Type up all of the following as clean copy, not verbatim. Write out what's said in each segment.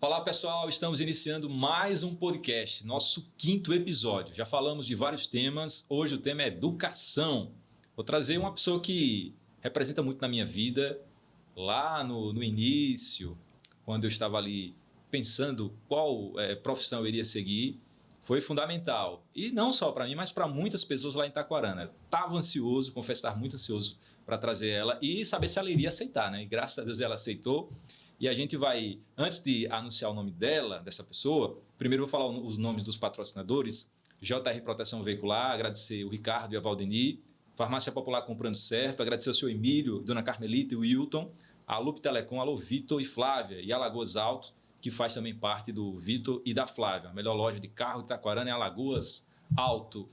Olá pessoal, estamos iniciando mais um podcast, nosso 5º episódio. Já falamos de vários temas, hoje o tema é educação. Vou trazer uma pessoa que representa muito na minha vida, lá no início, quando eu estava ali pensando qual profissão eu iria seguir, foi fundamental. E não só para mim, mas para muitas pessoas lá em Itaquarana. Estava ansioso, confesso estar muito ansioso para trazer ela e saber se ela iria aceitar, né? E graças a Deus ela aceitou. E a gente vai, antes de anunciar o nome dela, dessa pessoa, primeiro eu vou falar os nomes dos patrocinadores. JR Proteção Veicular, agradecer o Ricardo e a Valdeni. Farmácia Popular Comprando Certo, agradecer ao seu Emílio, Dona Carmelita e o Wilton. A Lupe Telecom, alô Vitor e Flávia. E a Alagoas Alto, que faz também parte do Vitor e da Flávia. A melhor loja de carro de Itaquarana é Alagoas Alto.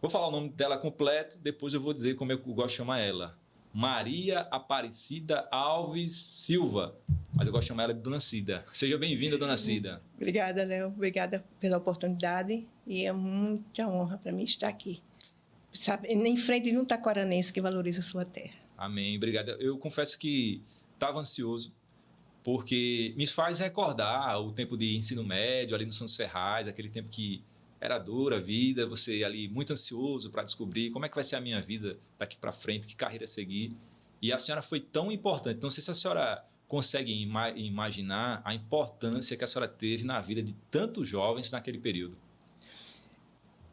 Vou falar o nome dela completo, depois eu vou dizer como eu gosto de chamar ela. Maria Aparecida Alves Silva. Mas eu gosto de chamar ela de Dona Cida. Seja bem-vinda, Dona Cida. Obrigada, Léo. Obrigada pela oportunidade. E é muita honra para mim estar aqui. Sabe, em frente de um taquaranense que valoriza a sua terra. Amém. Obrigado. Eu confesso que estava ansioso, porque me faz recordar o tempo de ensino médio, ali no Santos Ferraz, aquele tempo que era dura a vida, você ali muito ansioso para descobrir como é que vai ser a minha vida daqui para frente, que carreira seguir. E a senhora foi tão importante. Não sei se a senhora consegue imaginar a importância que a senhora teve na vida de tantos jovens naquele período.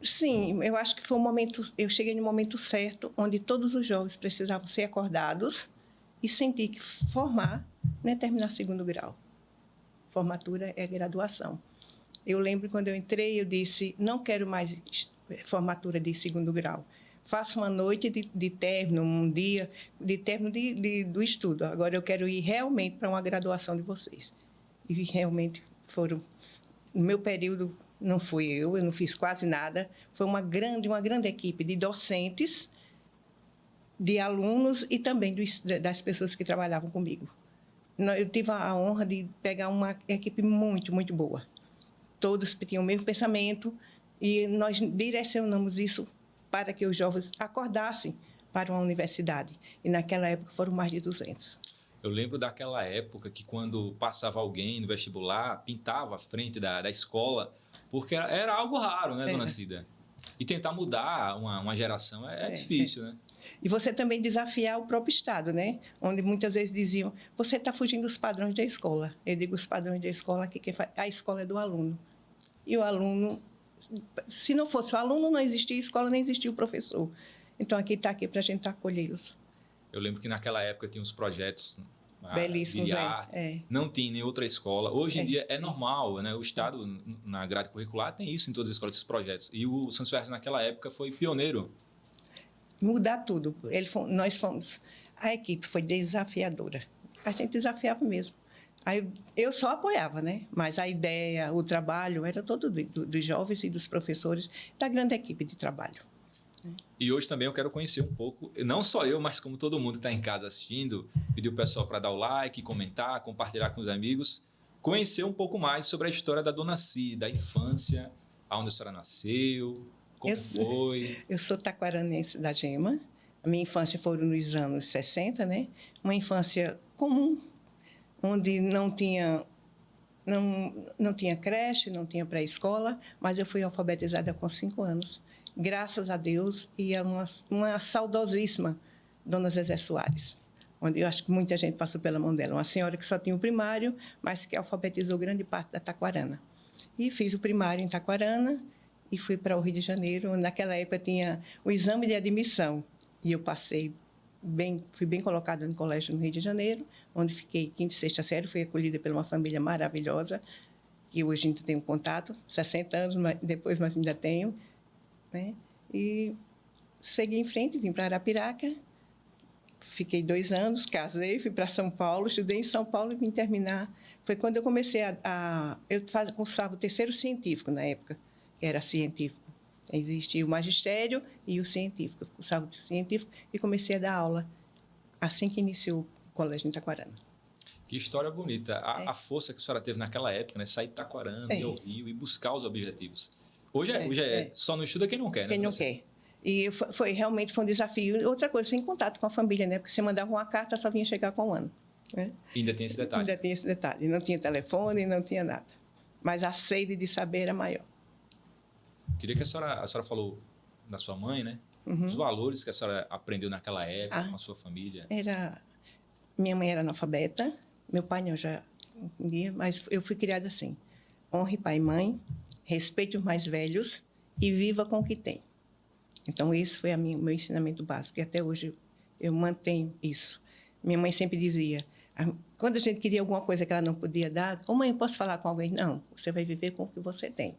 Sim, eu acho que foi um momento, eu cheguei no momento certo, onde todos os jovens precisavam ser acordados e sentir que formar não é terminar segundo grau. Formatura é graduação. Eu lembro quando eu entrei, eu disse, não quero mais formatura de segundo grau. Faço uma noite de término, um dia de término do estudo. Agora eu quero ir realmente para uma graduação de vocês. E realmente foram. No meu período, não fui eu não fiz quase nada. Foi uma grande equipe de docentes, de alunos e também das pessoas que trabalhavam comigo. Eu tive a honra de pegar uma equipe muito, muito boa. Todos tinham o mesmo pensamento e nós direcionamos isso para que os jovens acordassem para uma universidade. E naquela época foram mais de 200. Eu lembro daquela época que quando passava alguém no vestibular, pintava a frente da escola, porque era algo raro, né, Dona Cida? E tentar mudar uma geração é difícil, né? E você também desafiar o próprio Estado, né? Onde muitas vezes diziam, você está fugindo dos padrões da escola. Eu digo, os padrões da escola, a escola é do aluno. E o aluno, se não fosse o aluno, não existia escola, nem existia o professor. Então, está aqui para a gente acolhê-los. Eu lembro que naquela época tinha uns projetos belíssimos, de arte, não tinha nem outra escola. Hoje em dia é normal, né? O Estado, na grade curricular, tem isso em todas as escolas, esses projetos. E o Santos Ferraz, naquela época, foi pioneiro. Mudar tudo. Nós fomos... A equipe foi desafiadora. A gente desafiava mesmo. Aí eu só apoiava, né? Mas a ideia, o trabalho, era todo dos jovens e dos professores da grande equipe de trabalho. E hoje também eu quero conhecer um pouco, não só eu, mas como todo mundo que está em casa assistindo, pedir o pessoal para dar o like, comentar, compartilhar com os amigos, conhecer um pouco mais sobre a história da Dona Cida, da infância, aonde a senhora nasceu, como foi. Eu sou taquaranense da Gema. A minha infância foi nos anos 60, né? Uma infância comum, onde não tinha creche, não tinha pré-escola, mas eu fui alfabetizada com 5 anos. Graças a Deus, e a uma saudosíssima Dona Zezé Soares, onde eu acho que muita gente passou pela mão dela. Uma senhora que só tinha o primário, mas que alfabetizou grande parte da Taquarana. E fiz o primário em Taquarana e fui para o Rio de Janeiro, onde naquela época tinha o exame de admissão. E eu fui bem colocada no colégio no Rio de Janeiro, onde fiquei 5ª e 6ª série, fui acolhida por uma família maravilhosa, que hoje ainda tenho contato, 60 anos depois, mas ainda tenho. Né? E segui em frente, vim para Arapiraca, fiquei 2 anos, casei, fui para São Paulo, estudei em São Paulo e vim terminar. Foi quando eu comecei eu cursava o 3º científico na época, que era científico. Existia o magistério e o científico. Eu cursava o científico e comecei a dar aula assim que iniciou o colégio em Itaquarana. Que história bonita. A força que a senhora teve naquela época, né? Sair de Itaquarana, ir ao Rio e buscar os objetivos. Hoje só não estuda quem não quer, né? Quem não quer. E realmente foi um desafio. Outra coisa, sem contato com a família, né? Porque você mandava uma carta, só vinha chegar com 1 ano. né? Ainda tem esse detalhe. Ainda tinha esse detalhe. Não tinha telefone, não tinha nada. Mas a sede de saber era maior. Queria que a senhora falou da sua mãe, né? Os valores que a senhora aprendeu naquela época com a sua família. Minha mãe era analfabeta, meu pai não, já entendia, mas eu fui criada assim. Honre pai e mãe, respeite os mais velhos e viva com o que tem. Então, esse foi o meu ensinamento básico, e até hoje eu mantenho isso. Minha mãe sempre dizia, quando a gente queria alguma coisa que ela não podia dar, mãe, eu posso falar com alguém? Não, você vai viver com o que você tem.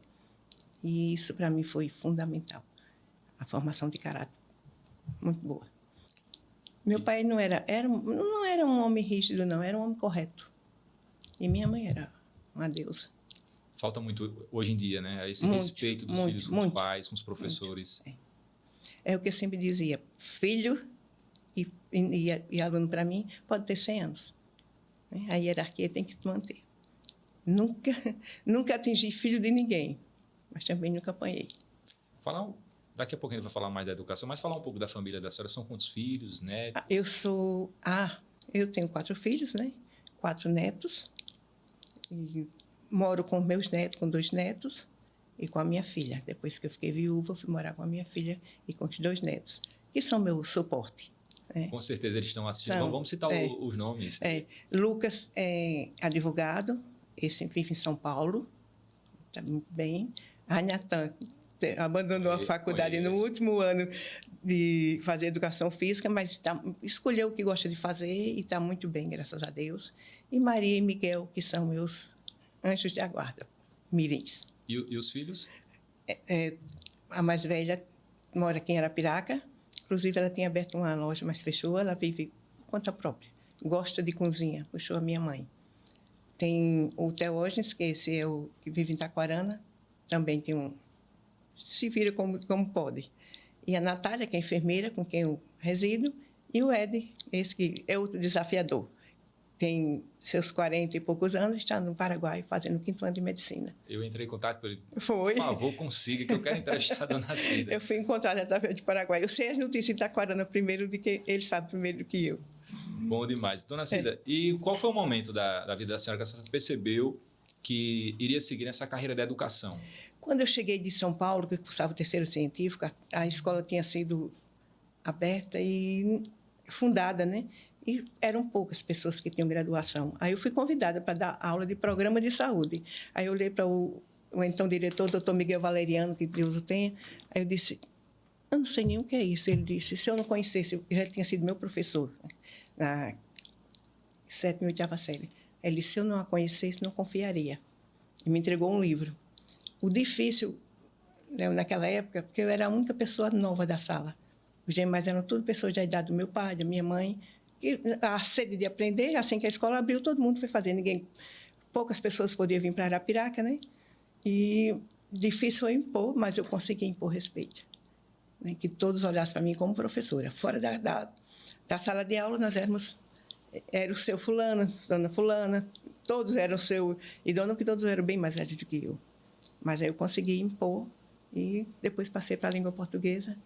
E isso, para mim, foi fundamental. A formação de caráter, muito boa. Meu pai não era um homem rígido, não, era um homem correto. E minha mãe era uma deusa. Falta muito hoje em dia, né? Esse muito, respeito dos muito, filhos com muito, os pais, com os professores. É o que eu sempre dizia, filho e aluno, para mim, pode ter 100 anos. A hierarquia tem que se manter. Nunca atingi filho de ninguém, mas também nunca apanhei. Daqui a pouco a gente vai falar mais da educação, mas falar um pouco da família da senhora. São quantos filhos, netos? Eu tenho 4 filhos, né? 4 netos. E moro com meus netos, com 2 netos e com a minha filha. Depois que eu fiquei viúva, eu fui morar com a minha filha e com os 2 netos, que são meu suporte. Com certeza eles estão assistindo. Vamos citar os nomes. Lucas é advogado, esse vive em São Paulo, está muito bem. A Natan abandonou a faculdade no último ano de fazer educação física, mas escolheu o que gosta de fazer e está muito bem, graças a Deus. E Maria e Miguel, que são meus anjos de guarda, mirins. E os filhos? A mais velha mora aqui em Arapiraca. Inclusive, ela tinha aberto uma loja, mas fechou. Ela vive por conta própria. Gosta de cozinha, puxou a minha mãe. Tem o Teógenes, que esse é o que vive em Taquarana. Também tem se vira como pode. E a Natália, que é enfermeira, com quem eu resido. E o Ed, esse que é outro desafiador. Tem seus 40 e poucos anos, está no Paraguai fazendo o 5º ano de medicina. Eu entrei em contato com ele. Foi. Por favor, consiga, que eu quero entrevistar a dona Cida. Eu fui encontrada através do Paraguai. Eu sei as notícias de Itaquarana primeiro do que ele sabe primeiro do que eu. Bom demais. Dona Cida, e qual foi o momento da vida da senhora que a senhora percebeu que iria seguir nessa carreira da educação? Quando eu cheguei de São Paulo, que eu cursava o 3º científico, a escola tinha sido aberta e fundada, né? E eram poucas pessoas que tinham graduação. Aí eu fui convidada para dar aula de programa de saúde. Aí eu olhei para o então diretor, doutor Miguel Valeriano, que Deus o tenha. Aí eu disse, eu não sei nem o que é isso. Ele disse, se eu não conhecesse, ele já tinha sido meu professor na 7ª e 8ª série. Ele disse, se eu não a conhecesse, não confiaria. E me entregou um livro. O difícil, né, naquela época, porque eu era a única pessoa nova da sala. Os demais eram tudo pessoas da idade do meu pai, da minha mãe. E a sede de aprender, assim que a escola abriu, todo mundo foi fazer. Poucas pessoas podiam vir para Arapiraca, né? E difícil foi impor, mas eu consegui impor respeito. Né? Que todos olhassem para mim como professora. Fora da sala de aula, nós era o seu fulano, dona fulana, todos eram o seu e dona, porque todos eram bem mais velhos do que eu. Mas aí eu consegui impor e depois passei para a língua portuguesa.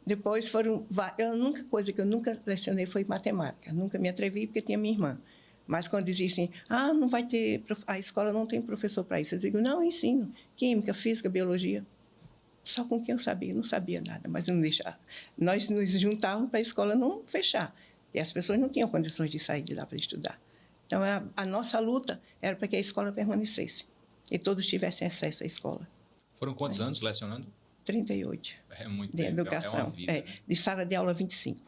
Depois a única coisa que eu nunca lecionei foi matemática. Nunca me atrevi porque tinha minha irmã. Mas quando dizia assim, não vai ter, a escola não tem professor para isso. Eu digo, não, eu ensino. Química, física, biologia. Só com quem eu sabia. Não sabia nada, mas eu não deixava. Nós nos juntávamos para a escola não fechar. E as pessoas não tinham condições de sair de lá para estudar. Então, a nossa luta era para que a escola permanecesse. E todos tivessem acesso à escola. Foram quantos anos lecionando? 38. É muito de tempo, educação. é uma vida. Né? De sala de aula, 25.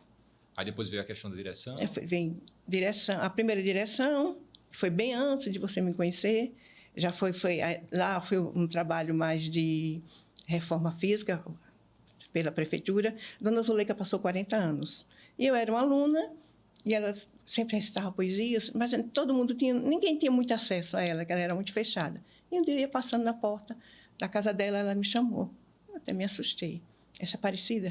Aí depois veio a questão da direção? Vem direção. A primeira direção foi bem antes de você me conhecer. Já lá foi um trabalho mais de reforma física pela prefeitura. Dona Zuleika passou 40 anos. E eu era uma aluna e ela sempre recitava poesias, mas ninguém tinha muito acesso a ela, que ela era muito fechada. E um dia eu ia passando na porta da casa dela, ela me chamou. Eu até me assustei. Essa Aparecida,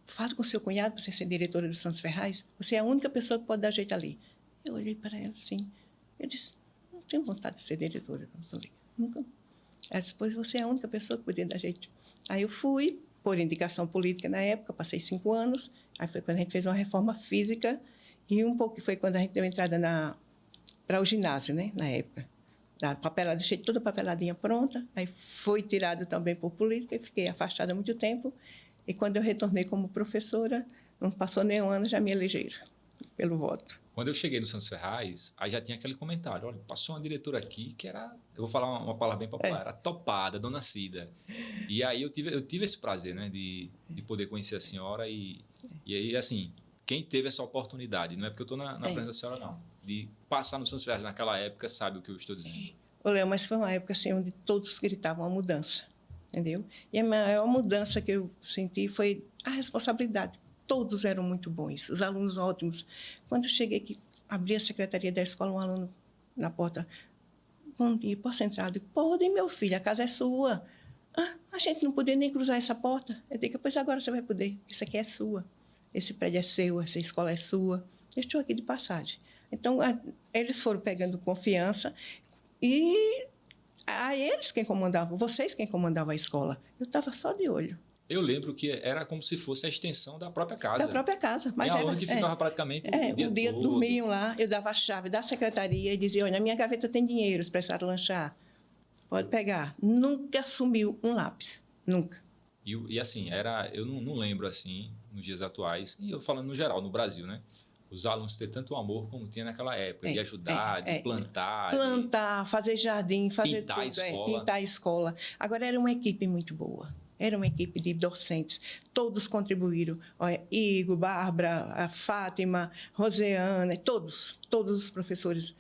fala com o seu cunhado para você ser diretora do Santos Ferraz. Você é a única pessoa que pode dar jeito ali. Eu olhei para ela assim. Eu disse, não tenho vontade de ser diretora, nunca. Ela disse, pois você é a única pessoa que podia dar jeito. Aí eu fui, por indicação política na época, passei 5 anos. Aí foi quando a gente fez uma reforma física E um pouco foi quando a gente deu entrada para o ginásio, né, na época. Da papelada, deixei toda a papeladinha pronta, aí foi tirado também por política, e fiquei afastada há muito tempo. E quando eu retornei como professora, não passou nem um ano, já me elegeram pelo voto. Quando eu cheguei no Santos Ferraz, aí já tinha aquele comentário, olha, passou uma diretora aqui que era, eu vou falar uma palavra bem popular, era topada, Dona Cida. E aí eu tive esse prazer, né, de poder conhecer a senhora e aí, assim, quem teve essa oportunidade, não é porque eu estou na frente da senhora, não, de passar no Santos Ferraz naquela época, sabe o que eu estou dizendo. Ô, Léo, mas foi uma época assim, onde todos gritavam a mudança, entendeu? E a maior mudança que eu senti foi a responsabilidade. Todos eram muito bons, os alunos ótimos. Quando eu cheguei aqui, abri a secretaria da escola, um aluno na porta, bom dia, posso entrar? Eu digo, pode, meu filho, a casa é sua. Ah, a gente não podia nem cruzar essa porta. Eu digo, pois agora você vai poder, isso aqui é sua. Esse prédio é seu, essa escola é sua. Eu estou aqui de passagem. Então, eles foram pegando confiança e a eles quem comandavam, vocês quem comandavam a escola. Eu estava só de olho. Eu lembro que era como se fosse a extensão da própria casa. Da própria casa. Mas tinha aluno que ficava praticamente o dia todo. Dormiam lá, eu dava a chave da secretaria e dizia, olha, na minha gaveta tem dinheiro, se precisar lanchar, pode pegar. Nunca sumiu um lápis, nunca. E assim, eu não lembro assim, nos dias atuais, e eu falando no geral, no Brasil, né? Os alunos ter tanto amor como tinha naquela época, de ajudar, de plantar. Plantar, fazer jardim, fazer pintar tudo. A escola. Pintar a escola. Agora, era uma equipe muito boa. Era uma equipe de docentes. Todos contribuíram. Olha, Igor, Bárbara, a Fátima, Roseana, todos os professores.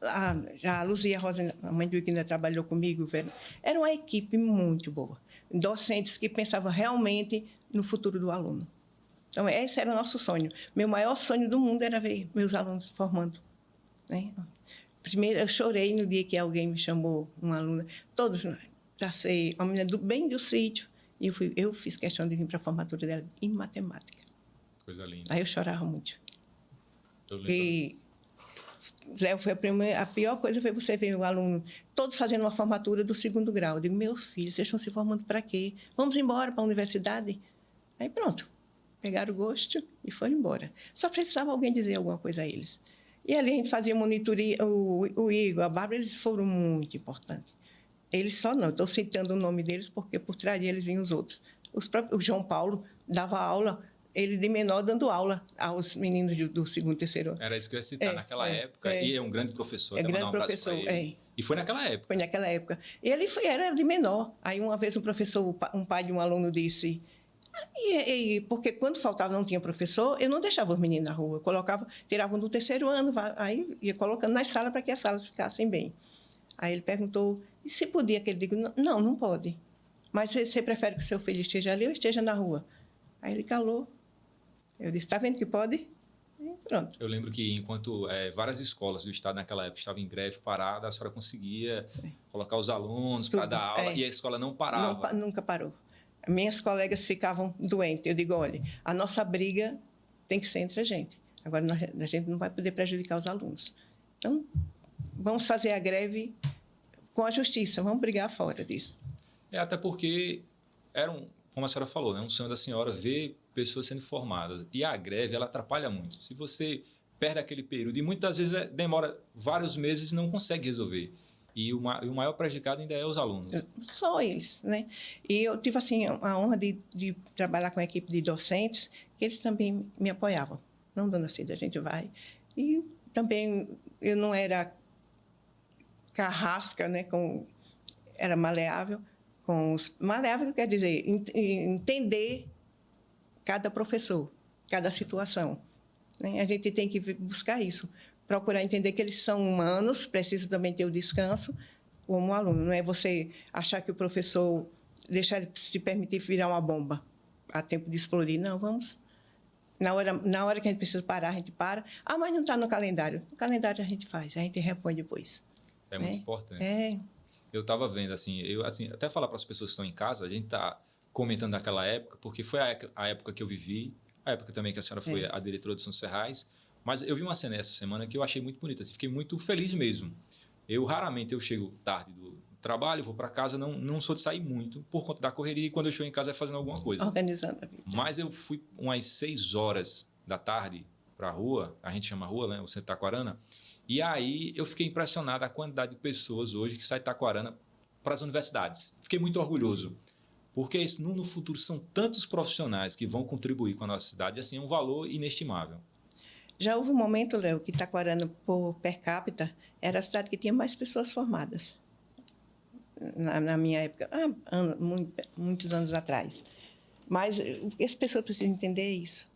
A Luzia Rosa, a mãe do Igor, ainda trabalhou comigo. Era uma equipe muito boa. Docentes que pensavam realmente no futuro do aluno. Então, esse era o nosso sonho. Meu maior sonho do mundo era ver meus alunos formando. Né? Primeiro, eu chorei no dia que alguém me chamou, uma aluna. Todos, para ser uma menina bem do sítio. E eu fiz questão de vir para a formatura dela em matemática. Coisa linda. Aí eu chorava muito. E, Léo, a pior coisa foi você ver o aluno todos fazendo uma formatura do 2º grau. Eu digo, meu filho, vocês estão se formando para quê? Vamos embora para a universidade? Aí pronto. Pegaram o gosto e foram embora. Só precisava alguém dizer alguma coisa a eles. E ali a gente fazia monitoria, o Igor, a Bárbara, eles foram muito importantes. Eles só não, estou citando o nome deles porque por trás deles vinham os outros. O João Paulo dava aula, ele de menor dando aula aos meninos do 2º e 3º ano. Era isso que eu ia citar, naquela época. E é um grande professor. É grande professor, E foi naquela época. Foi naquela época. Ele era de menor. Aí uma vez um pai de um aluno disse... porque quando faltava, não tinha professor, eu não deixava os meninos na rua. Eu colocava, tiravam do 3º ano, aí ia colocando nas salas para que as salas ficassem bem. Aí ele perguntou, e se podia? Que ele digo, não pode. Mas você prefere que o seu filho esteja ali ou esteja na rua? Aí ele calou. Eu disse, está vendo que pode? E pronto. Eu lembro que enquanto várias escolas do estado naquela época estavam em greve parada, a senhora conseguia colocar os alunos para dar aula e a escola não parava. Nunca parou. Minhas colegas ficavam doentes. Eu digo, olha, a nossa briga tem que ser entre a gente. Agora, a gente não vai poder prejudicar os alunos. Então, vamos fazer a greve com a justiça. Vamos brigar fora disso. Até porque como a senhora falou, né, um sonho da senhora ver pessoas sendo formadas. E a greve, ela atrapalha muito. Se você perde aquele período, e muitas vezes demora vários meses e não consegue resolver. E o maior prejudicado ainda é os alunos. Só eles, né? E eu tive, assim, a honra de trabalhar com a equipe de docentes, que eles também me apoiavam. Não, dona Cida, a gente vai. E também eu não era carrasca, né? Era maleável. Maleável quer dizer entender cada professor, cada situação. Né? A gente tem que buscar isso. Procurar entender que eles são humanos, precisam também ter o descanso como aluno. Não é você achar que o professor deixar ele se permitir virar uma bomba a tempo de explodir. Não, vamos... Na hora que a gente precisa parar, a gente para. Ah, mas não está no calendário. No calendário a gente faz, a gente repõe depois. É muito importante. É. Eu estava vendo, até falar para as pessoas que estão em casa, a gente está comentando daquela época, porque foi a época que eu vivi, a época também que a senhora foi a diretora do Santos Ferraz. Mas eu vi uma cena essa semana que eu achei muito bonita, assim, fiquei muito feliz mesmo. Raramente eu chego tarde do trabalho, vou para casa, não sou de sair muito por conta da correria e quando eu chego em casa é fazendo alguma coisa. Organizando a vida. Mas eu fui umas 6 horas da tarde para a rua, a gente chama rua, né? O centro de Itaquarana, e aí eu fiquei impressionado a quantidade de pessoas hoje que saem de Itaquarana para as universidades. Fiquei muito orgulhoso, porque isso, no futuro são tantos profissionais que vão contribuir com a nossa cidade, e assim, é um valor inestimável. Já houve um momento, Léo, que Itaquarana, por per capita, era a cidade que tinha mais pessoas formadas. Na minha época, muitos anos atrás. Mas as pessoas precisam entender isso.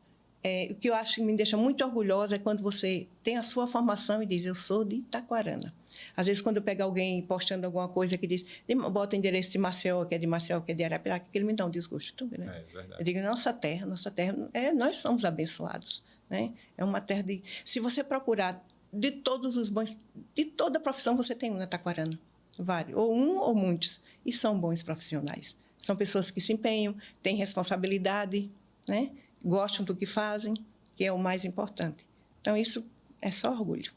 O que eu acho que me deixa muito orgulhosa é quando você tem a sua formação e diz, eu sou de Itaquarana. Às vezes, quando eu pego alguém postando alguma coisa que diz, bota o endereço de Maceió, que é de Arapiraca, que ele me dá um desgosto. Né? É verdade. Eu digo, nossa terra, nós somos abençoados. Né? É uma terra de... Se você procurar de todos os bons... De toda profissão, você tem um na Itaquarana. Vários, ou um ou muitos. E são bons profissionais. São pessoas que se empenham, têm responsabilidade, né? Gostam do que fazem, que é o mais importante. Então, isso é só orgulho.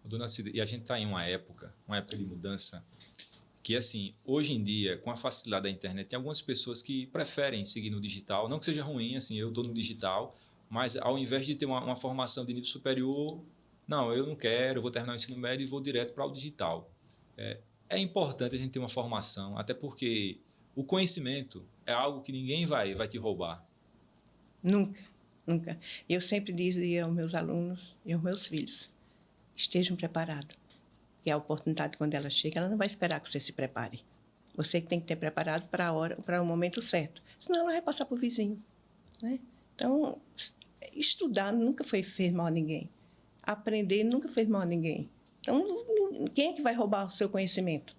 Dona Cida, e a gente está em uma época de mudança, que, assim, hoje em dia, com a facilidade da internet, tem algumas pessoas que preferem seguir no digital. Não que seja ruim, assim, eu estou no digital, mas ao invés de ter uma formação de nível superior, não, eu não quero, eu vou terminar o ensino médio e vou direto para o digital. É importante a gente ter uma formação, até porque o conhecimento é algo que ninguém vai te roubar. Nunca, nunca. Eu sempre dizia aos meus alunos e aos meus filhos, estejam preparados. E a oportunidade, quando ela chega, ela não vai esperar que você se prepare. Você tem que ter preparado para o momento certo. Senão ela vai passar para o vizinho. Né? Então, estudar nunca fez mal a ninguém. Aprender nunca fez mal a ninguém. Então, quem é que vai roubar o seu conhecimento?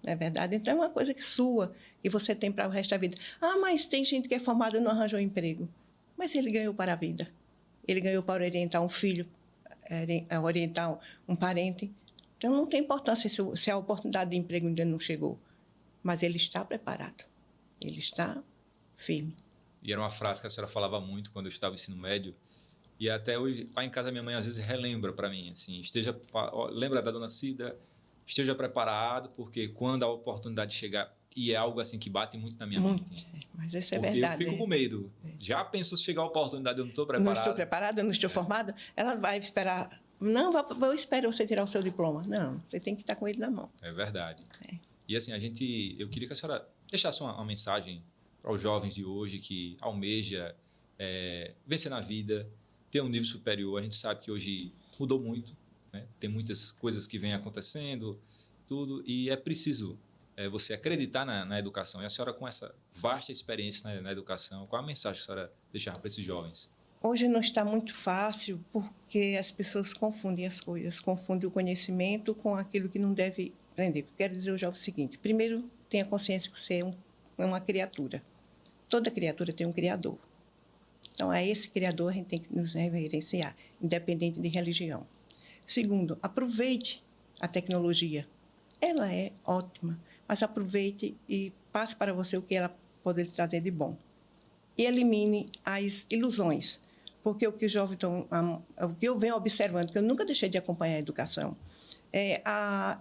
Não é verdade? Então, é uma coisa que sua, que você tem para o resto da vida. Mas tem gente que é formada e não arranjou emprego. Mas ele ganhou para a vida. Ele ganhou para orientar um filho, orientar um parente. Então, não tem importância se a oportunidade de emprego ainda não chegou. Mas ele está preparado. Ele está firme. E era uma frase que a senhora falava muito quando eu estava no ensino médio. E até hoje, lá em casa, minha mãe às vezes relembra para mim, assim, lembra da Dona Cida, esteja preparado, porque quando a oportunidade chegar, e é algo assim que bate muito na minha mente. Mas isso é porque verdade. Eu fico com medo. Já pensou se chegar a oportunidade, eu não estou preparado. Não estou preparada, não estou formada, ela vai esperar. Não, eu espero você tirar o seu diploma. Não, você tem que estar com ele na mão. É verdade. E assim, eu queria que a senhora deixasse uma mensagem para os jovens de hoje que almeja vencer na vida, ter um nível superior. A gente sabe que hoje mudou muito, né? Tem muitas coisas que vêm acontecendo, tudo, e é preciso você acreditar na educação. E a senhora, com essa vasta experiência na educação, qual a mensagem que a senhora deixava para esses jovens? Hoje não está muito fácil porque as pessoas confundem as coisas, confundem o conhecimento com aquilo que não deve aprender. Quero dizer ao jovem o seguinte: primeiro, tenha consciência que você é uma criatura. Toda criatura tem um criador. Então, a esse criador a gente tem que nos reverenciar, independente de religião. Segundo, aproveite a tecnologia. Ela é ótima, mas aproveite e passe para você o que ela pode lhe trazer de bom. E elimine as ilusões, porque o que os jovens o que eu venho observando, que eu nunca deixei de acompanhar a educação,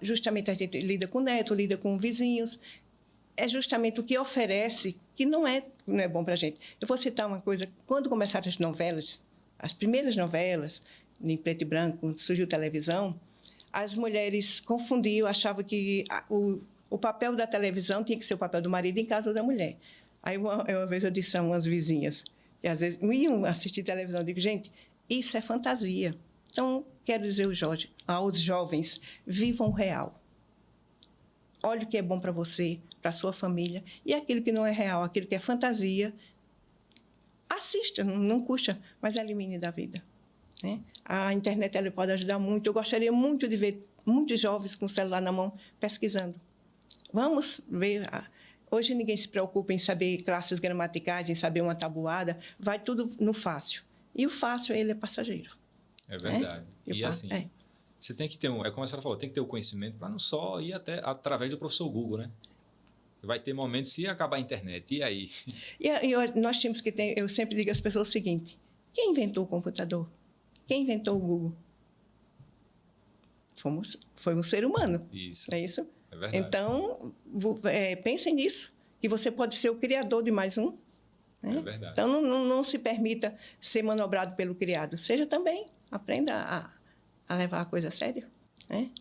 justamente a gente lida com neto, lida com vizinhos, é justamente o que oferece que não é bom para a gente. Eu vou citar uma coisa: quando começaram as novelas, as primeiras novelas, em preto e branco, quando surgiu televisão, as mulheres confundiam, achavam que o papel da televisão tinha que ser o papel do marido em casa ou da mulher. Aí, uma vez eu disse a umas vizinhas, que às vezes iam assistir televisão, eu digo, gente, isso é fantasia. Então, quero dizer aos jovens, vivam o real. Olhe o que é bom para você, para a sua família, e aquilo que não é real, aquilo que é fantasia, assista, não custa, mas elimine da vida. Né? A internet ela pode ajudar muito. Eu gostaria muito de ver muitos jovens com o celular na mão pesquisando. Vamos ver. Hoje ninguém se preocupa em saber classes gramaticais, em saber uma tabuada, vai tudo no fácil. E o fácil, ele é passageiro. É verdade. E assim, você tem que ter, como a senhora falou, tem que ter o conhecimento para não só ir até através do professor Google, né? Vai ter momentos se acabar a internet, e aí? Nós temos que ter, eu sempre digo às pessoas o seguinte: quem inventou o computador? Quem inventou o Google? Foi um ser humano. Isso. Não é isso? É verdade. Então, pensem nisso, que você pode ser o criador de mais um. Né? É verdade. Então, não se permita ser manobrado pelo criado. Seja também, aprenda a levar a coisa a sério. Né?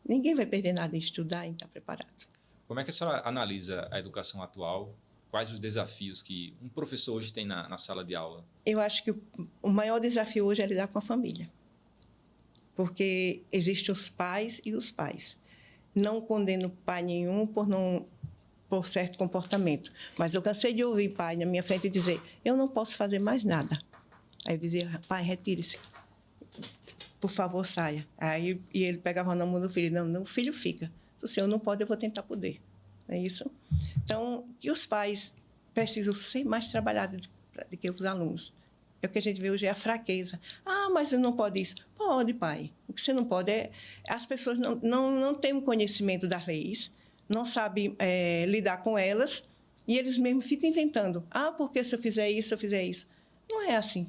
Ninguém vai perder nada em estudar e estar preparado. Como é que a senhora analisa a educação atual? Quais os desafios que um professor hoje tem na sala de aula? Eu acho que o maior desafio hoje é lidar com a família. Porque existem os pais e os pais. Não condeno pai nenhum por certo comportamento. Mas eu cansei de ouvir pai na minha frente dizer, eu não posso fazer mais nada. Aí eu dizia, pai, retire-se. Por favor, saia. E ele pegava na mão do filho. Não, o filho fica. Se o senhor não pode, eu vou tentar poder. Não é isso? Então, que os pais precisam ser mais trabalhados do que os alunos. É o que a gente vê hoje é a fraqueza. Ah, mas eu não pode isso. Pode, pai. O que você não pode é... As pessoas não têm o conhecimento das leis, não sabem lidar com elas, e eles mesmos ficam inventando. Ah, porque se eu fizer isso, eu fizer isso. Não é assim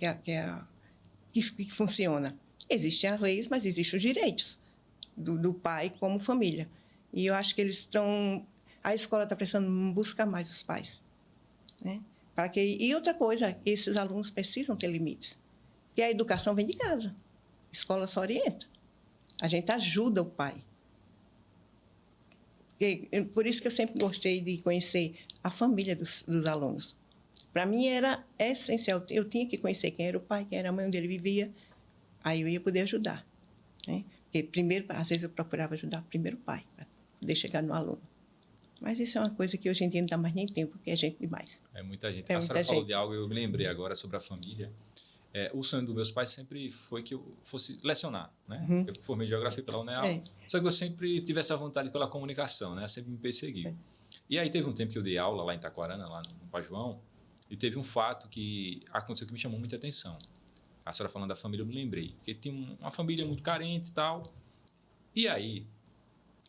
que funciona. Existem as leis, mas existem os direitos do pai como família. E eu acho que eles estão... A escola está precisando buscar mais os pais. Né? E outra coisa, esses alunos precisam ter limites. E a educação vem de casa. A escola só orienta. A gente ajuda o pai. Por isso que eu sempre gostei de conhecer a família dos alunos. Para mim era essencial. Eu tinha que conhecer quem era o pai, quem era a mãe, onde ele vivia. Aí eu ia poder ajudar. Né? Porque primeiro, às vezes eu procurava ajudar primeiro o pai, para poder chegar no aluno. Mas isso é uma coisa que hoje em dia não dá mais nem tempo, porque é gente demais. É muita gente. A senhora falou de algo, eu me lembrei agora sobre a família. O sonho dos meus pais sempre foi que eu fosse lecionar, né? Uhum. Eu formei geografia pela UNEAL, só que eu sempre tive essa vontade pela comunicação, né? Sempre me perseguiu. E aí teve um tempo que eu dei aula lá em Itaquarana, lá no Pajuão, e teve um fato que aconteceu que me chamou muita atenção. A senhora falando da família, eu me lembrei. Porque tinha uma família muito carente e tal. E aí,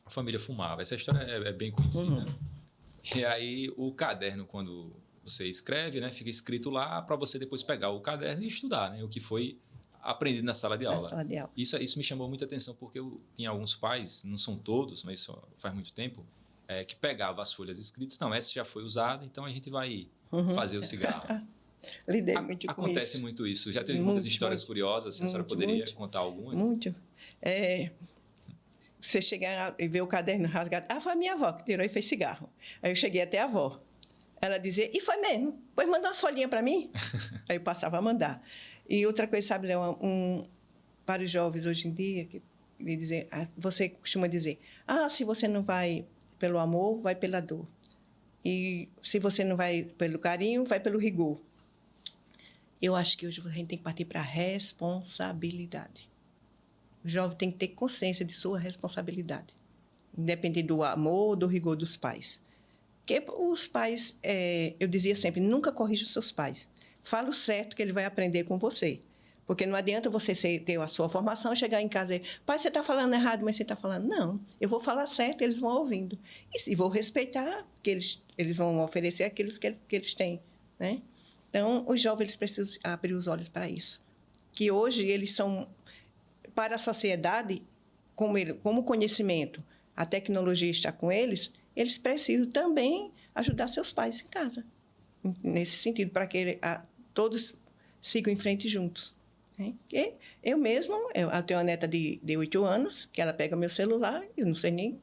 a família fumava. Essa história é bem conhecida. Uhum. E aí, o caderno, quando você escreve, né, fica escrito lá para você depois pegar o caderno e estudar, né, o que foi aprendido na sala de aula. Na sala de aula. Isso me chamou muita atenção, porque eu tinha alguns pais, não são todos, mas isso faz muito tempo, que pegavam as folhas escritas. Não, essa já foi usada, então a gente vai fazer o cigarro. Lidei muito com Acontece isso. muito isso. Já teve muitas histórias curiosas. Se a senhora poderia contar alguma? Muito. Você chegar e ver o caderno rasgado. Ah, foi a minha avó que tirou e fez cigarro. Aí eu cheguei até a avó. Ela dizia, e foi mesmo? Pois mandou umas folhinhas para mim? Aí eu passava a mandar. E outra coisa, sabe, Léo, para os jovens hoje em dia, que dizem, você costuma dizer, se você não vai pelo amor, vai pela dor. E se você não vai pelo carinho, vai pelo rigor. Eu acho que hoje a gente tem que partir para a responsabilidade. O jovem tem que ter consciência de sua responsabilidade, independente do amor ou do rigor dos pais. Porque os pais, eu dizia sempre, nunca corrija os seus pais. Fala o certo que ele vai aprender com você. Porque não adianta você ter a sua formação, chegar em casa e dizer, pai, você está falando errado, mas você está falando... Não, eu vou falar certo, eles vão ouvindo. E vou respeitar, que eles vão oferecer aquilo que eles têm, né? Então, os jovens eles precisam abrir os olhos para isso. Que hoje eles são, para a sociedade, como conhecimento, a tecnologia está com eles precisam também ajudar seus pais em casa. Nesse sentido, para que todos sigam em frente juntos. Né? Porque eu tenho uma neta de 8 anos, que ela pega meu celular, eu não sei nem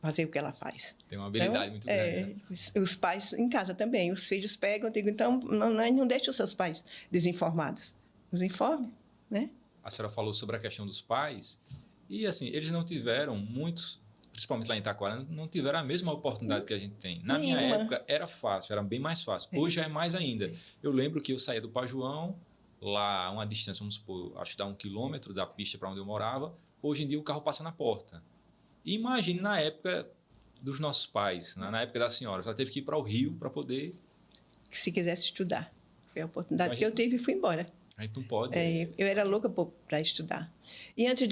fazer o que ela faz. Tem uma habilidade muito grande. Né? Os pais em casa também, os filhos pegam, digo, então não deixe os seus pais desinformados. Os informe, né? A senhora falou sobre a questão dos pais, e assim, eles não tiveram muitos, principalmente lá em Itaquara, não tiveram a mesma oportunidade que a gente tem. Na minha época era fácil, era bem mais fácil. Hoje é mais ainda. Eu lembro que eu saía do Pajuão, lá a uma distância, vamos supor, acho que dá 1 quilômetro da pista para onde eu morava. Hoje em dia o carro passa na porta. E imagine na época dos nossos pais, na época da senhora, ela teve que ir para o Rio para poder... Se quisesse estudar. Foi a oportunidade que eu tive e fui embora. A gente não pode. Eu era louca para estudar. E antes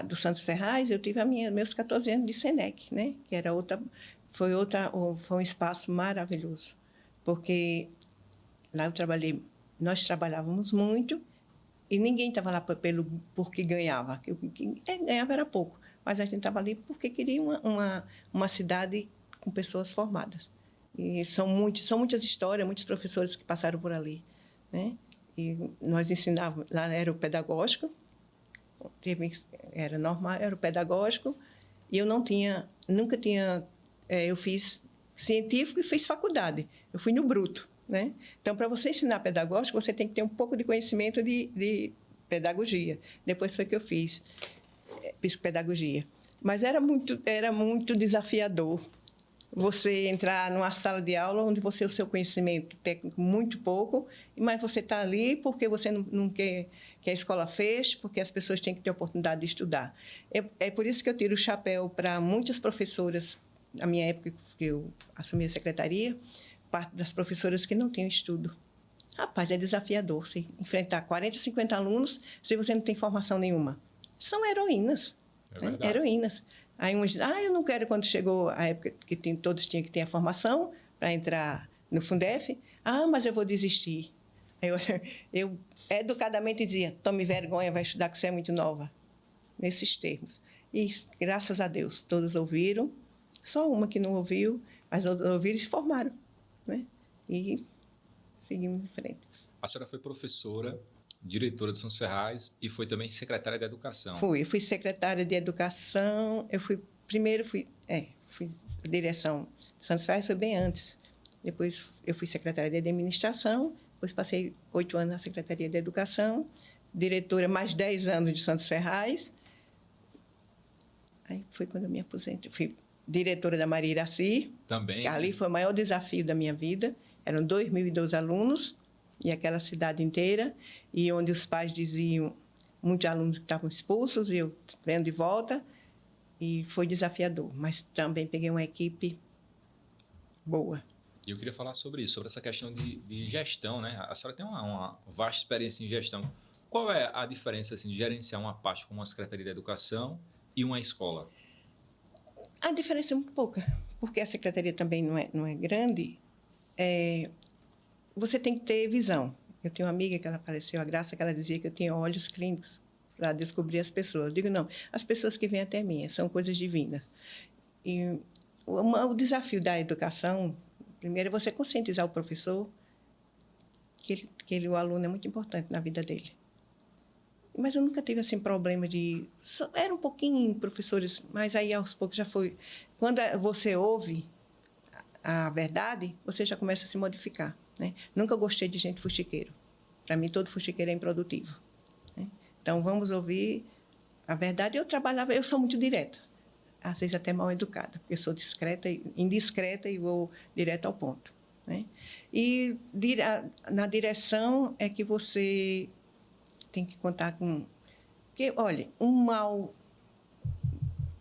do Santos Ferraz, eu tive meus 14 anos de Senec, né? Que era foi um espaço maravilhoso. Porque lá nós trabalhávamos muito e ninguém estava lá porque ganhava. Ganhava era pouco, mas a gente estava ali porque queria uma cidade com pessoas formadas. E são muitas histórias, muitos professores que passaram por ali, né? E nós ensinávamos, lá era o pedagógico, era normal, era o pedagógico, e eu nunca tinha, eu fiz científico e fiz faculdade, eu fui no bruto, né? Então, para você ensinar pedagógico, você tem que ter um pouco de conhecimento de pedagogia. Depois foi que eu fiz psicopedagogia. Mas era muito desafiador você entrar numa sala de aula onde o seu conhecimento técnico muito pouco, mas você está ali porque você não quer que a escola feche, porque as pessoas têm que ter a oportunidade de estudar. É por isso que eu tiro o chapéu para muitas professoras, na minha época que eu assumi a secretaria, parte das professoras que não tinham estudo. Rapaz, é desafiador você enfrentar 40, 50 alunos se você não tem formação nenhuma. São heroínas. Né? Heroínas. Aí uns dizem, eu não quero, quando chegou a época que todos tinham que ter a formação para entrar no Fundef, mas eu vou desistir. Eu educadamente dizia, tome vergonha, vai estudar que você é muito nova. Nesses termos. E, graças a Deus, todos ouviram. Só uma que não ouviu, mas outros ouviram e se formaram. Né? E seguimos em frente. A senhora foi professora, diretora de São Serrais e foi também secretária de Educação. Eu fui secretária de Educação. Primeiro fui direção de São Serrais, foi bem antes. Depois eu fui secretária de Administração, depois passei 8 anos na Secretaria de Educação, diretora mais 10 anos de Santos Ferraz. Aí foi quando eu me aposentei. Fui diretora da Maria Iraci. Também. Ali foi o maior desafio da minha vida. Eram 2.012 alunos, e aquela cidade inteira, e onde os pais diziam, muitos alunos que estavam expulsos, e eu vendo de volta, e foi desafiador, mas também peguei uma equipe boa. E eu queria falar sobre isso, sobre essa questão de gestão, né? A senhora tem uma vasta experiência em gestão. Qual é a diferença assim, de gerenciar uma parte como a Secretaria de Educação e uma escola? A diferença é muito pouca, porque a secretaria também não é grande. Você tem que ter visão. Eu tenho uma amiga que ela faleceu, a Graça, que ela dizia que eu tinha olhos clínicos para descobrir as pessoas. Eu digo, não, as pessoas que vêm até mim são coisas divinas. E o desafio da educação, primeiro, é você conscientizar o professor que o aluno é muito importante na vida dele. Mas eu nunca tive assim problema de... Era um pouquinho professores, mas aí aos poucos já foi... Quando você ouve a verdade, você já começa a se modificar. Né? Nunca gostei de gente fuxiqueiro. Para mim, todo fuxiqueiro é improdutivo. Né? Então, vamos ouvir a verdade. Eu sou muito direta, às vezes até mal educada, porque eu sou indiscreta e vou direto ao ponto. Né? E na direção é que você tem que contar com... Porque, olha,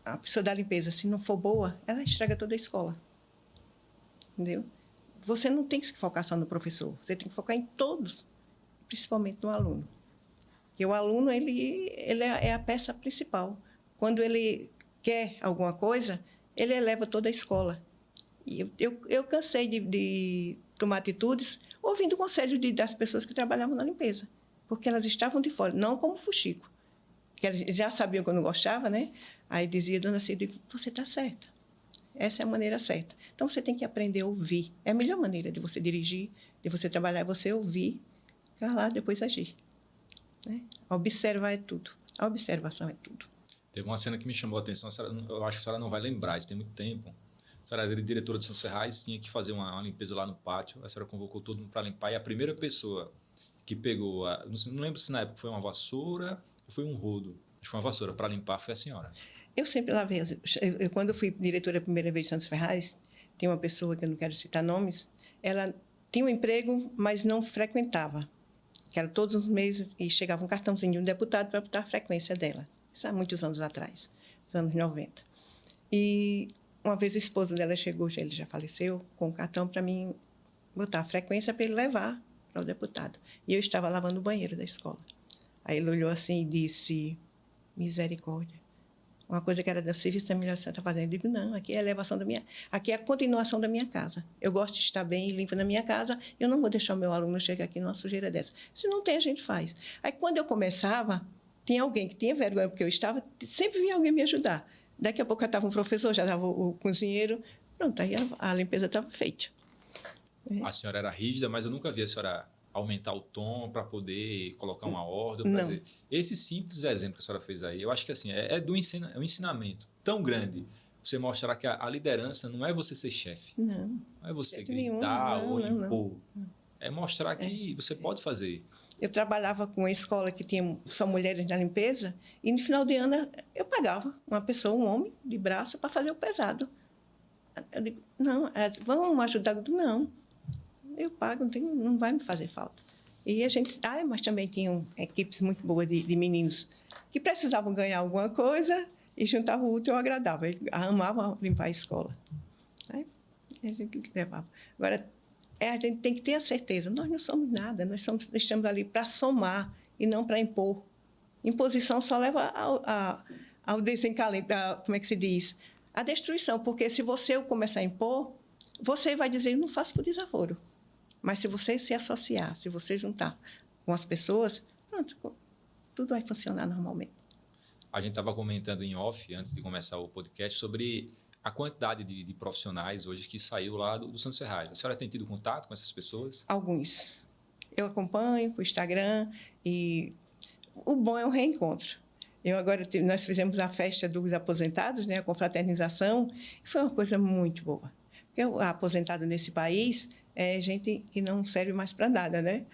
a pessoa da limpeza, se não for boa, ela estraga toda a escola. Entendeu? Você não tem que se focar só no professor, você tem que focar em todos, principalmente no aluno. Porque o aluno, ele é a peça principal. Quando ele quer alguma coisa, ele eleva toda a escola. E eu cansei de tomar atitudes ouvindo o conselho das pessoas que trabalhavam na limpeza, porque elas estavam de fora, não como fuxico, que elas já sabiam que eu não gostava, né? Aí dizia, dona Cida, você está certa. Essa é a maneira certa. Então, você tem que aprender a ouvir. É a melhor maneira de você dirigir, de você trabalhar, é você ouvir, calar, depois agir. Né? Observar é tudo. A observação é tudo. Teve uma cena que me chamou a atenção, eu acho que a senhora não vai lembrar, isso tem muito tempo. A senhora era diretora de São Serrais, tinha que fazer uma limpeza lá no pátio, a senhora convocou todo mundo para limpar, e a primeira pessoa que pegou, não lembro se na época foi uma vassoura ou foi um rodo, acho que foi uma vassoura, para limpar foi a senhora. Eu sempre lavei. Quando eu fui diretora a primeira vez de Santos Ferraz, tem uma pessoa, que eu não quero citar nomes, ela tinha um emprego, mas não frequentava. Que era todos os meses, e chegava um cartãozinho de um deputado para botar a frequência dela. Isso há muitos anos atrás, nos anos 90. E uma vez o esposo dela chegou, ele já faleceu, com o cartão para mim botar a frequência para ele levar para o deputado. E eu estava lavando o banheiro da escola. Aí ele olhou assim e disse, misericórdia. Uma coisa que era do serviço da melhor que você está fazendo. Eu digo, não, aqui é a elevação aqui é a continuação da minha casa. Eu gosto de estar bem e limpa na minha casa, eu não vou deixar o meu aluno chegar aqui numa sujeira dessa. Se não tem, a gente faz. Aí, quando eu começava, tinha alguém que tinha vergonha, porque eu estava, sempre vinha alguém me ajudar. Daqui a pouco já estava um professor, já estava o cozinheiro, pronto, aí a limpeza estava feita. A senhora era rígida, mas eu nunca vi a senhora aumentar o tom para poder colocar uma ordem. Não. Fazer. Esse simples exemplo que a senhora fez aí, eu acho que assim, é um ensinamento tão grande. Você mostrar que a liderança não é você ser chefe. Não. Não é você Nenhum. gritar Não, ou não, impor. não. É mostrar que você pode fazer. Eu trabalhava com uma escola que tinha só mulheres na limpeza e no final de ano eu pagava uma pessoa, um homem, de braço para fazer o pesado. Eu digo, não, vamos ajudar? Eu digo, não, eu pago, não vai me fazer falta. E a gente, mas também tinham equipes muito boas de meninos que precisavam ganhar alguma coisa e juntavam o útil ao agradável. Eles amavam limpar a escola. Aí a gente levava. Agora, a gente tem que ter a certeza, nós não somos nada, estamos ali para somar e não para impor. Imposição só leva ao desencalento, como é que se diz? A destruição, porque se você começar a impor, você vai dizer, eu não faço por desaforo. Mas se você se associar, se você juntar com as pessoas, pronto, tudo vai funcionar normalmente. A gente estava comentando em off, antes de começar o podcast, sobre a quantidade de profissionais hoje que saiu lá do Santos Ferraz. A senhora tem tido contato com essas pessoas? Alguns. Eu acompanho o Instagram e o bom é o reencontro. Nós fizemos a festa dos aposentados, né, a confraternização, e foi uma coisa muito boa. Porque a aposentado nesse país é gente que não serve mais para nada, né?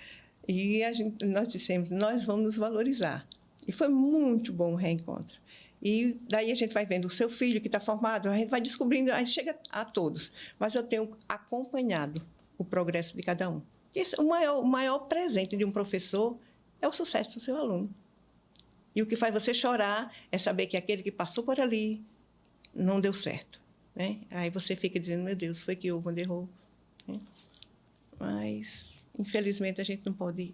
E nós dissemos, nós vamos nos valorizar. E foi muito bom o reencontro. E daí a gente vai vendo o seu filho que está formado, a gente vai descobrindo, aí chega a todos. Mas eu tenho acompanhado o progresso de cada um. O maior presente de um professor é o sucesso do seu aluno. E o que faz você chorar é saber que aquele que passou por ali não deu certo, né? Aí você fica dizendo, meu Deus, foi que houve onde errou. Né? Mas, infelizmente, a gente não pode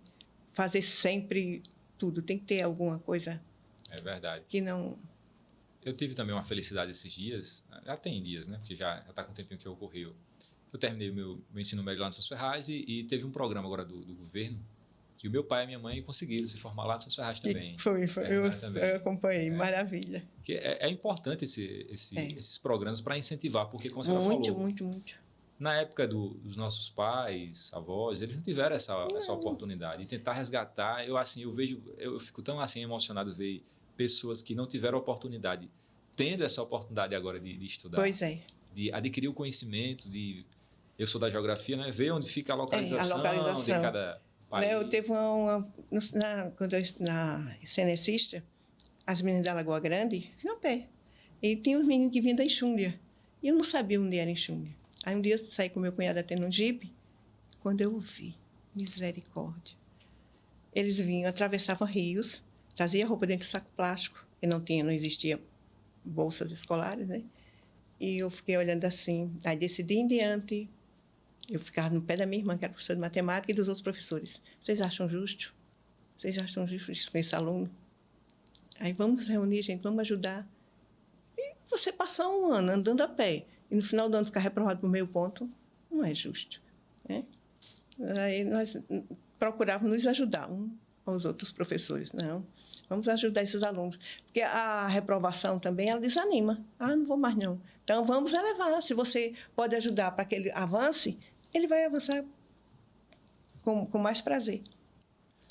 fazer sempre tudo. Tem que ter alguma coisa. É verdade. Que não... Eu tive também uma felicidade esses dias, já tem dias, né? Porque já está com um tempinho que ocorreu. Eu terminei o meu ensino médio lá no Santos Ferraz e teve um programa agora do governo que o meu pai e a minha mãe conseguiram se formar lá no Santos Ferraz também. Foi. Eu acompanhei, maravilha. Que é importante esses programas para incentivar, porque, como a senhora falou... Muito. Na época dos nossos pais, avós, eles não tiveram essa oportunidade. E tentar resgatar, eu fico tão assim emocionado ver pessoas que não tiveram oportunidade, tendo essa oportunidade agora de estudar. Pois é. De adquirir o conhecimento, eu sou da geografia, né? Ver onde fica a localização de cada país. Eu teve na Cenecista, as meninas da Lagoa Grande vinham a pé. E tinha os meninos que vinham da Enxúndia. E eu não sabia onde era Enxúndia. Aí um dia eu saí com meu cunhado até num jipe, quando eu vi, misericórdia. Eles vinham, atravessavam rios, traziam roupa dentro do saco plástico, que não existia bolsas escolares, né? E eu fiquei olhando assim. Aí, desse dia em diante, eu ficava no pé da minha irmã, que era professora de matemática, e dos outros professores. Vocês acham justo? Vocês acham justo isso com esse aluno? Aí, vamos reunir, gente, vamos ajudar. E você passar um ano andando a pé, e no final do ano ficar reprovado por meio ponto, não é justo. Né? Aí nós procurávamos nos ajudar aos outros professores. Não, vamos ajudar esses alunos. Porque a reprovação também, ela desanima. Não vou mais não. Então, vamos elevar. Se você pode ajudar para que ele avance, ele vai avançar com mais prazer.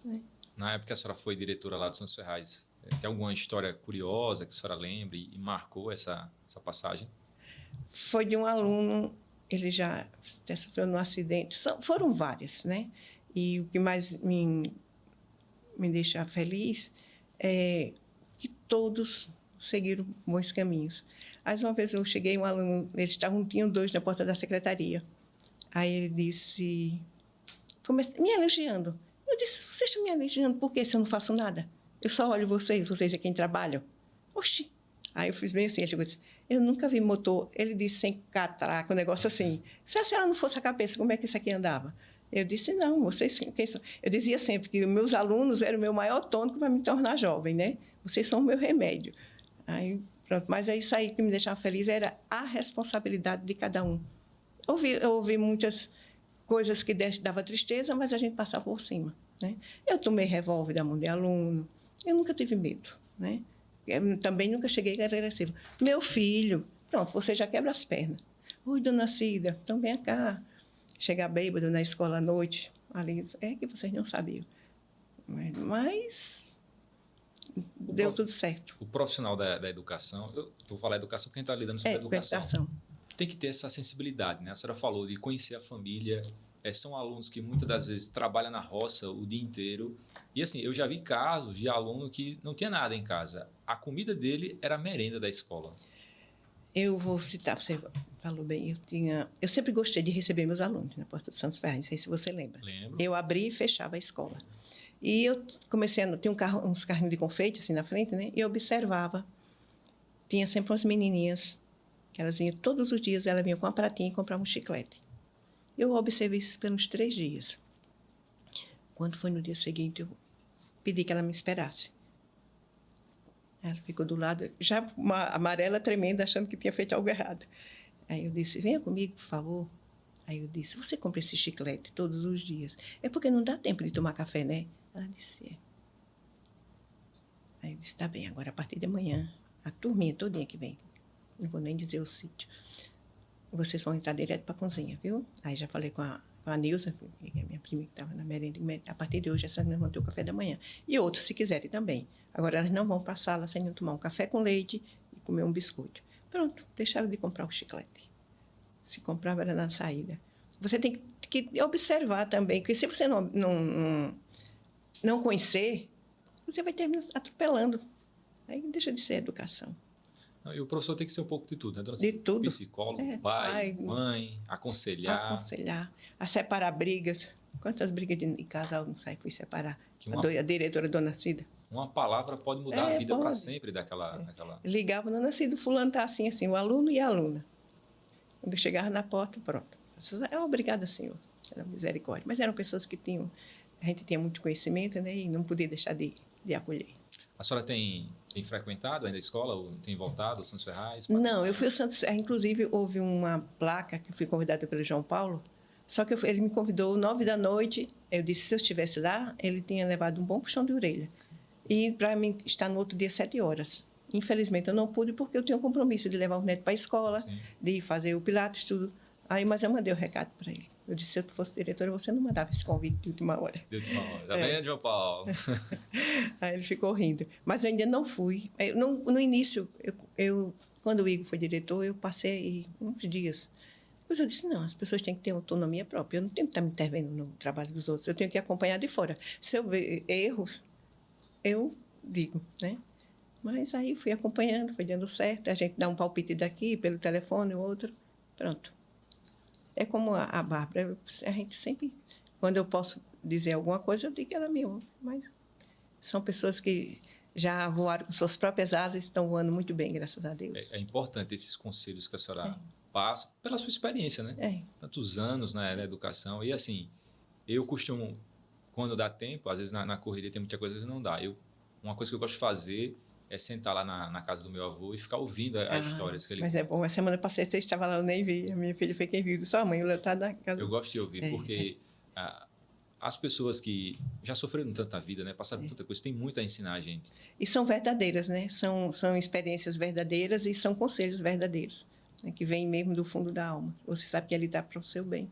Né? Na época que a senhora foi diretora lá do Santos Ferraz, tem alguma história curiosa que a senhora lembre e marcou essa passagem? Foi de um aluno, ele já sofreu um acidente. Foram várias, né? E o que mais me deixa feliz é que todos seguiram bons caminhos. Mais uma vez eu cheguei, um aluno, tinham dois na porta da secretaria. Aí ele disse, me elogiando. Eu disse, vocês estão me elogiando, por que se eu não faço nada? Eu só olho vocês é quem trabalham. Oxi! Aí eu fiz bem assim, ele chegou e disse, eu nunca vi motor, ele disse sem catraca, um negócio assim. Se a senhora não fosse a cabeça, como é que isso aqui andava? Eu disse, não, vocês quem são? Eu dizia sempre que meus alunos eram o meu maior tônico para me tornar jovem, né? Vocês são o meu remédio. Aí, pronto. Mas é isso aí que me deixava feliz, era a responsabilidade de cada um. Eu ouvi muitas coisas que dava tristeza, mas a gente passava por cima, né? Eu tomei revólver da mão de aluno, eu nunca tive medo, né? Eu também nunca cheguei a agressiva. Meu filho, pronto, você já quebra as pernas. Oi, dona Cida, então vem cá. chegar bêbado na escola à noite. Ali, é que vocês não sabiam. Mas deu tudo certo. O profissional da educação, eu vou falar educação porque a gente está lidando sobre educação. Tem que ter essa sensibilidade, né? A senhora falou de conhecer a família. São alunos que muitas das vezes trabalham na roça o dia inteiro. E assim, eu já vi casos de aluno que não tinha nada em casa. A comida dele era a merenda da escola. Eu vou citar, você falou bem, eu sempre gostei de receber meus alunos na Porta do Santos Ferraz, não sei se você lembra. Lembro. Eu abri e fechava a escola. E eu comecei a... Tinha uns carrinhos de confeite assim na frente, né? E eu observava. Tinha sempre umas menininhas, que elas vinham todos os dias, elas vinham com uma pratinha e compravam um chiclete. Eu observei isso pelos 3 dias. Quando foi no dia seguinte, eu pedi que ela me esperasse. Ela ficou do lado, já uma amarela tremenda, achando que tinha feito algo errado. Aí eu disse, venha comigo, por favor. Aí eu disse, você compra esse chiclete todos os dias? É porque não dá tempo de tomar café, né? Ela disse, é. Aí eu disse, tá bem, agora a partir de amanhã, a turminha todinha que vem, não vou nem dizer o sítio, vocês vão entrar direto para a cozinha, viu? Aí já falei com a Nilza, que é a minha prima que estava na merenda, a partir de hoje essas vão ter o café da manhã. E outros, se quiserem também. Agora elas não vão para a sala sem tomar um café com leite e comer um biscoito. Pronto, deixaram de comprar o chiclete. Se comprava era na saída. Você tem que observar também, porque se você não conhecer, você vai terminar atropelando. Aí deixa de ser educação. E o professor tem que ser um pouco de tudo, né, dona De tudo. Psicólogo, pai, mãe, aconselhar. A separar brigas. Quantas brigas de casal não sai? Fui separar. A diretora, Dona Cida. Uma palavra pode mudar a vida para sempre daquela... Ligava, Dona Cida, fulano está assim, o aluno e a aluna. Quando chegava na porta, pronto. Obrigada, senhor, pela misericórdia. Mas eram pessoas que tinham... A gente tinha muito conhecimento, né? E não podia deixar de acolher. A senhora tem frequentado ainda a escola? Ou tem voltado ao Santos Ferraz? Não, eu fui ao Santos Ferraz. Inclusive, houve uma placa que eu fui convidada pelo João Paulo. Só que ele me convidou 9 da noite. Eu disse que se eu estivesse lá, ele tinha levado um bom puxão de orelha. E para mim estar no outro dia 7 horas. Infelizmente, eu não pude porque eu tinha um compromisso de levar o neto para a escola, sim, de fazer o Pilates, tudo. Aí, mas eu mandei o recado para ele. Eu disse, se eu fosse diretora, você não mandava esse convite de última hora. De última hora. Tá vendo, João Paulo? Aí ele ficou rindo. Mas eu ainda não fui. No início, quando o Igor foi diretor, eu passei uns dias. Depois eu disse, não, as pessoas têm que ter autonomia própria. Eu não tenho que estar me intervindo no trabalho dos outros. Eu tenho que acompanhar de fora. Se eu ver erros, eu digo, né? Mas aí fui acompanhando, foi dando certo. A gente dá um palpite daqui, pelo telefone, o outro. Pronto. É como a Bárbara, a gente sempre, quando eu posso dizer alguma coisa, eu digo que ela me ouve. Mas são pessoas que já voaram com suas próprias asas e estão voando muito bem, graças a Deus. É importante esses conselhos que a senhora passa, pela sua experiência, né? Tantos anos na educação. E assim, eu costumo, quando dá tempo, às vezes na correria tem muita coisa que não dá. Uma coisa que eu gosto de fazer é sentar lá na casa do meu avô e ficar ouvindo as histórias que ele... Mas é bom, a semana passada você estava lá, eu nem vi. A minha filha foi quem viu, sua mãe, ela está na casa... Eu gosto de ouvir, porque as pessoas que já sofreram tanta vida, né, passaram tanta coisa, tem muito a ensinar a gente. E são verdadeiras, né? São experiências verdadeiras e são conselhos verdadeiros, né? Que vêm mesmo do fundo da alma. Você sabe que ali está para o seu bem.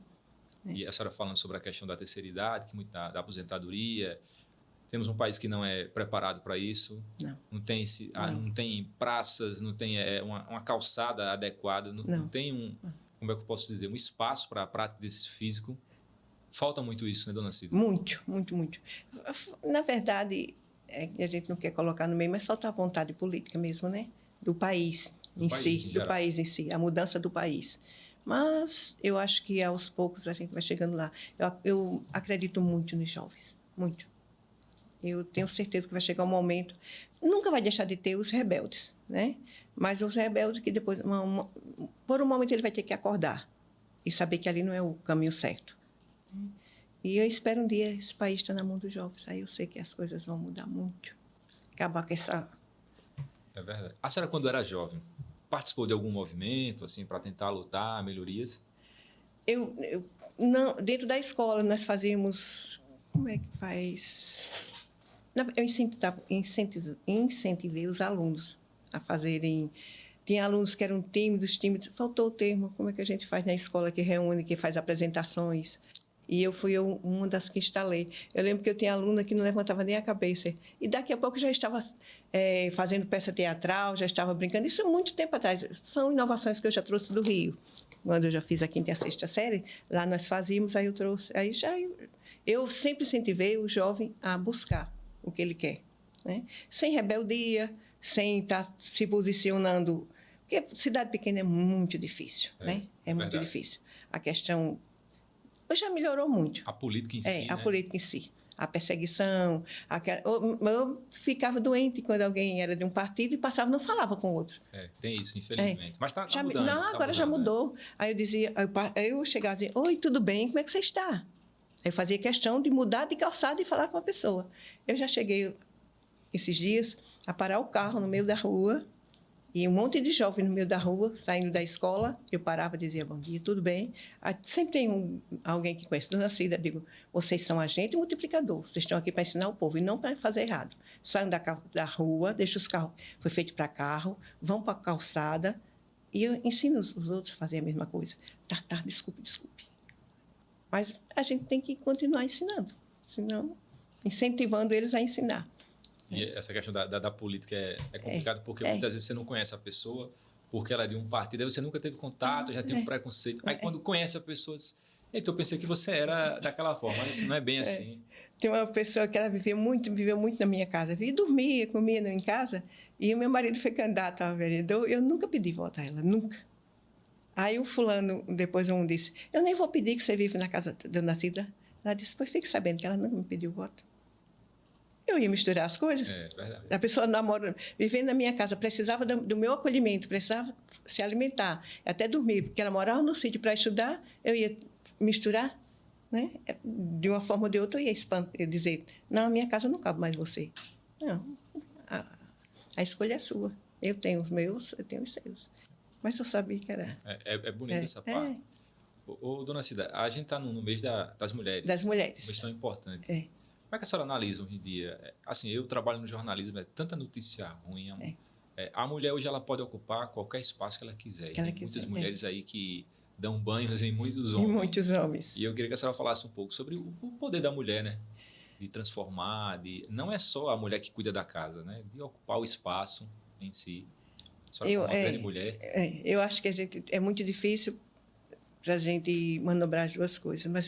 Né? E a senhora falando sobre a questão da terceira idade, que muito da aposentadoria... Temos um país que não é preparado para isso. Não tem, não tem praças, não tem uma calçada adequada, não tem como é que eu posso dizer, um espaço para a prática desse físico. Falta muito isso, né, dona Cida? Muito, muito, muito. Na verdade, a gente não quer colocar no meio, mas falta a vontade política mesmo, né? Do país em si, a mudança do país. Mas eu acho que aos poucos a gente vai chegando lá. Eu acredito muito nos jovens, muito. Eu tenho certeza que vai chegar um momento... Nunca vai deixar de ter os rebeldes, né? Mas os rebeldes que depois... por um momento ele vai ter que acordar e saber que ali não é o caminho certo. E eu espero um dia esse país estar na mão dos jovens. Aí eu sei que as coisas vão mudar muito. Acabar com essa... É verdade. A senhora, quando era jovem, participou de algum movimento assim, para tentar lutar, melhorias? Não, dentro da escola nós fazíamos... Como é que faz... Eu incentivei os alunos a fazerem Tinha alunos que eram tímidos. Faltou o termo, como é que a gente faz na escola, que reúne, que faz apresentações. E eu fui uma das que instalei. Eu lembro que eu tinha aluna que não levantava nem a cabeça. E daqui a pouco já estava fazendo peça teatral, já estava brincando. Isso há muito tempo atrás. São inovações que eu já trouxe do Rio. Quando eu já fiz a 5ª e a 6ª série, lá nós fazíamos, aí eu trouxe. Eu sempre incentivei o jovem a buscar o que ele quer, né? Sem rebeldia, sem estar se posicionando. Porque cidade pequena é muito difícil, né? É muito difícil. A questão já melhorou muito. A política em si, a né? política em si. A perseguição. Eu ficava doente quando alguém era de um partido e passava, não falava com o outro. Tem isso, infelizmente. Mas está mudando. Não, agora já mudou. Aí eu dizia, eu chegava e dizia, oi, tudo bem? Como é que você está? Eu fazia questão de mudar de calçada e falar com a pessoa. Eu já cheguei esses dias a parar o carro no meio da rua e um monte de jovens no meio da rua, saindo da escola. Eu parava e dizia, bom dia, tudo bem? Sempre tem alguém que conhece. Dona Cida, digo, vocês são agente multiplicador. Vocês estão aqui para ensinar o povo e não para fazer errado. Saiam da rua, deixam os carros. Foi feito para carro, vão para a calçada e eu ensino os outros a fazer a mesma coisa. Desculpe. Mas a gente tem que continuar ensinando, senão incentivando eles a ensinar. E essa questão da política é complicado porque muitas vezes você não conhece a pessoa porque ela é de um partido, aí você nunca teve contato, já tem um preconceito. Aí quando conhece a pessoa, diz, então eu pensei que você era daquela forma, mas isso não é bem assim. Tem uma pessoa que ela viveu muito na minha casa. Dormia, comia em casa, e o meu marido foi candidato a vereador. Eu nunca pedi voto a ela, nunca. Aí o fulano, depois disse, eu nem vou pedir que você vive na casa da Dona Cida. Ela disse, pois fique sabendo que ela nunca me pediu voto. Eu ia misturar as coisas. Verdade. A pessoa vivendo na minha casa, precisava do meu acolhimento, precisava se alimentar, até dormir, porque ela morava no sítio para estudar, eu ia misturar, né? De uma forma ou de outra, eu ia dizer, não, a minha casa não cabe mais você. Não, a escolha é sua. Eu tenho os meus, eu tenho os seus. Mas eu sabia que era... É bonita essa parte. Dona Cida, a gente está no mês das mulheres. Das mulheres. Um mês tão importante. Como é que a senhora analisa hoje em dia? Assim, eu trabalho no jornalismo, é tanta notícia ruim. A mulher hoje ela pode ocupar qualquer espaço que ela quiser. Tem muitas mulheres aí que dão banhos em muitos homens. Em muitos homens. E eu queria que a senhora falasse um pouco sobre o poder da mulher, né? De transformar, não é só a mulher que cuida da casa, né? De ocupar o espaço em si. A senhora como uma grande mulher. Eu acho que é muito difícil para a gente manobrar as duas coisas. Mas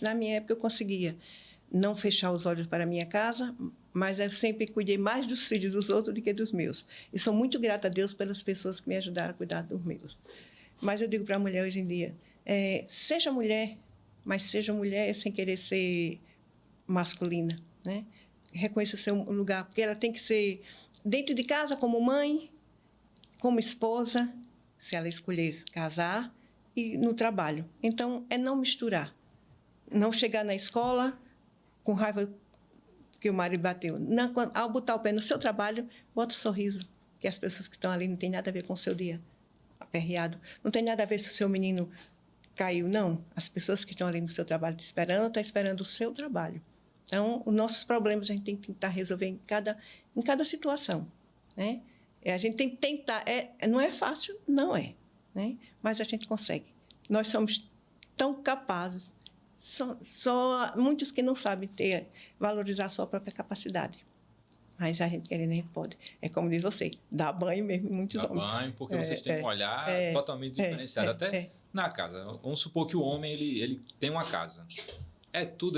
na minha época, eu conseguia não fechar os olhos para a minha casa, mas eu sempre cuidei mais dos filhos dos outros do que dos meus. E sou muito grata a Deus pelas pessoas que me ajudaram a cuidar dos meus. Mas eu digo para a mulher hoje em dia, seja mulher, mas seja mulher sem querer ser masculina, né? Reconheça o seu lugar, porque ela tem que ser dentro de casa como mãe, como esposa, se ela escolher casar, e no trabalho. Então, não misturar. Não chegar na escola com raiva que o marido bateu. Não, ao botar o pé no seu trabalho, bota um sorriso, que as pessoas que estão ali não tem nada a ver com o seu dia aperreado. Não tem nada a ver se o seu menino caiu, não. As pessoas que estão ali no seu trabalho estão esperando o seu trabalho. Então, os nossos problemas a gente tem que tentar resolver em cada situação, né? A gente tem que tentar. Não é fácil? Não é, né? Mas a gente consegue. Nós somos tão capazes. Só muitos que não sabem valorizar a sua própria capacidade. Mas a gente querendo, a gente pode. É como diz você, dá banho mesmo em muitos homens. Dá banho, porque vocês têm um olhar totalmente diferenciado. Até na casa. Vamos supor que o homem ele tem uma casa. É tudo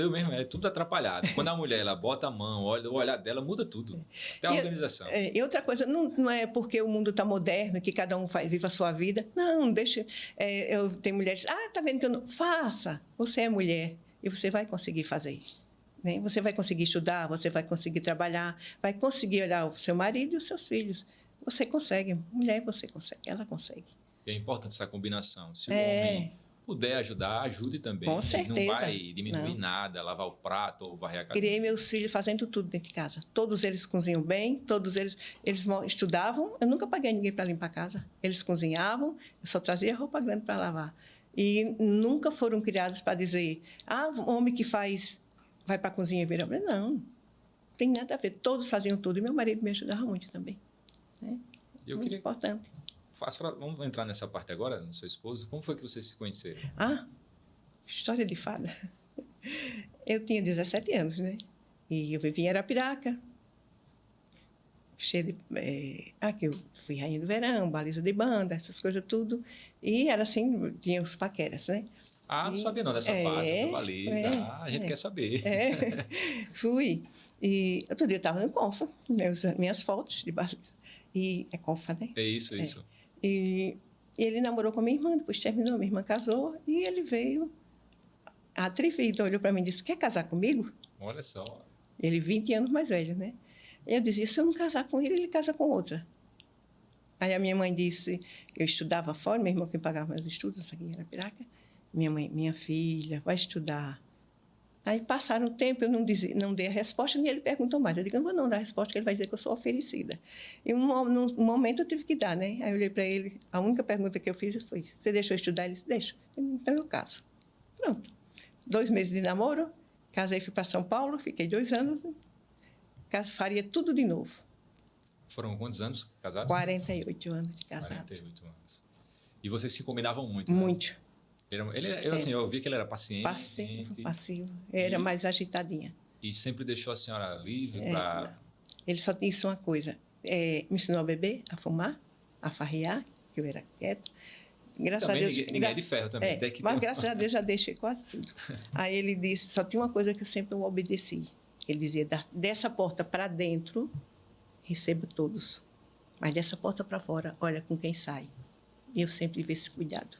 atrapalhado. Quando a mulher ela bota a mão, olha o olhar dela, muda tudo. Até a organização. E outra coisa, não é porque o mundo está moderno, que cada um vive a sua vida. Não, deixa... Tem mulheres... tá vendo que eu não... Faça! Você é mulher e você vai conseguir fazer. Né? Você vai conseguir estudar, você vai conseguir trabalhar, vai conseguir olhar o seu marido e os seus filhos. Você consegue. Mulher, você consegue. Ela consegue. E é importante essa combinação. Se o homem puder ajudar, ajude também. Com certeza. Não vai diminuir nada, lavar o prato ou varrer a casa. Criei meus filhos fazendo tudo dentro de casa. Todos eles cozinham bem, todos eles estudavam. Eu nunca paguei ninguém para limpar a casa. Eles cozinhavam, eu só trazia roupa grande para lavar. E nunca foram criados para dizer, o homem que vai para a cozinha e vira. Não tem nada a ver. Todos faziam tudo. E meu marido me ajudava muito também. Né? Muito importante. Vamos entrar nessa parte agora, no seu esposo. Como foi que vocês se conheceram? História de fada. Eu tinha 17 anos, né? E eu vivia em Arapiraca. Cheia de... Aqui eu fui rainha do verão, baliza de banda, essas coisas tudo. E era assim, tinha os paqueras, né? Não sabia não dessa fase do baliza. A gente quer saber. Fui. E outro dia eu estava no Confa, minhas fotos de baliza. E é Confa, né? É isso. E ele namorou com a minha irmã, depois terminou, minha irmã casou, e ele veio atrevido, olhou para mim e disse, quer casar comigo? Olha só. Ele 20 anos mais velho, né? Eu dizia, se eu não casar com ele, ele casa com outra. Aí a minha mãe disse, eu estudava fora, meu irmão que pagava meus estudos aqui em Arapiraca, minha mãe, minha filha, vai estudar. Aí passaram o tempo, eu não dei a resposta, nem ele perguntou mais. Eu digo, não vou não dar a resposta, que ele vai dizer que eu sou oferecida. E num momento eu tive que dar, né? Aí eu olhei para ele, a única pergunta que eu fiz foi, você deixou eu estudar? Ele disse, deixo. Então eu caso. Pronto. 2 meses de namoro, casei, fui para São Paulo, fiquei 2 anos, faria tudo de novo. Foram quantos anos casados? 48 anos de casado. 48 anos. E vocês se combinavam muito, Muito. Né? Eu vi que ele era paciente. Passivo. Era mais agitadinha. E sempre deixou a senhora livre para... Ele só disse uma coisa, me ensinou a beber, a fumar, a farrear, que eu era quieta. Graças também a Deus, ninguém é de ferro também. Mas graças a Deus já deixei quase tudo. Aí ele disse, só tinha uma coisa que eu sempre não obedeci. Ele dizia, dessa porta para dentro, recebo todos. Mas dessa porta para fora, olha com quem sai. E eu sempre tive esse cuidado.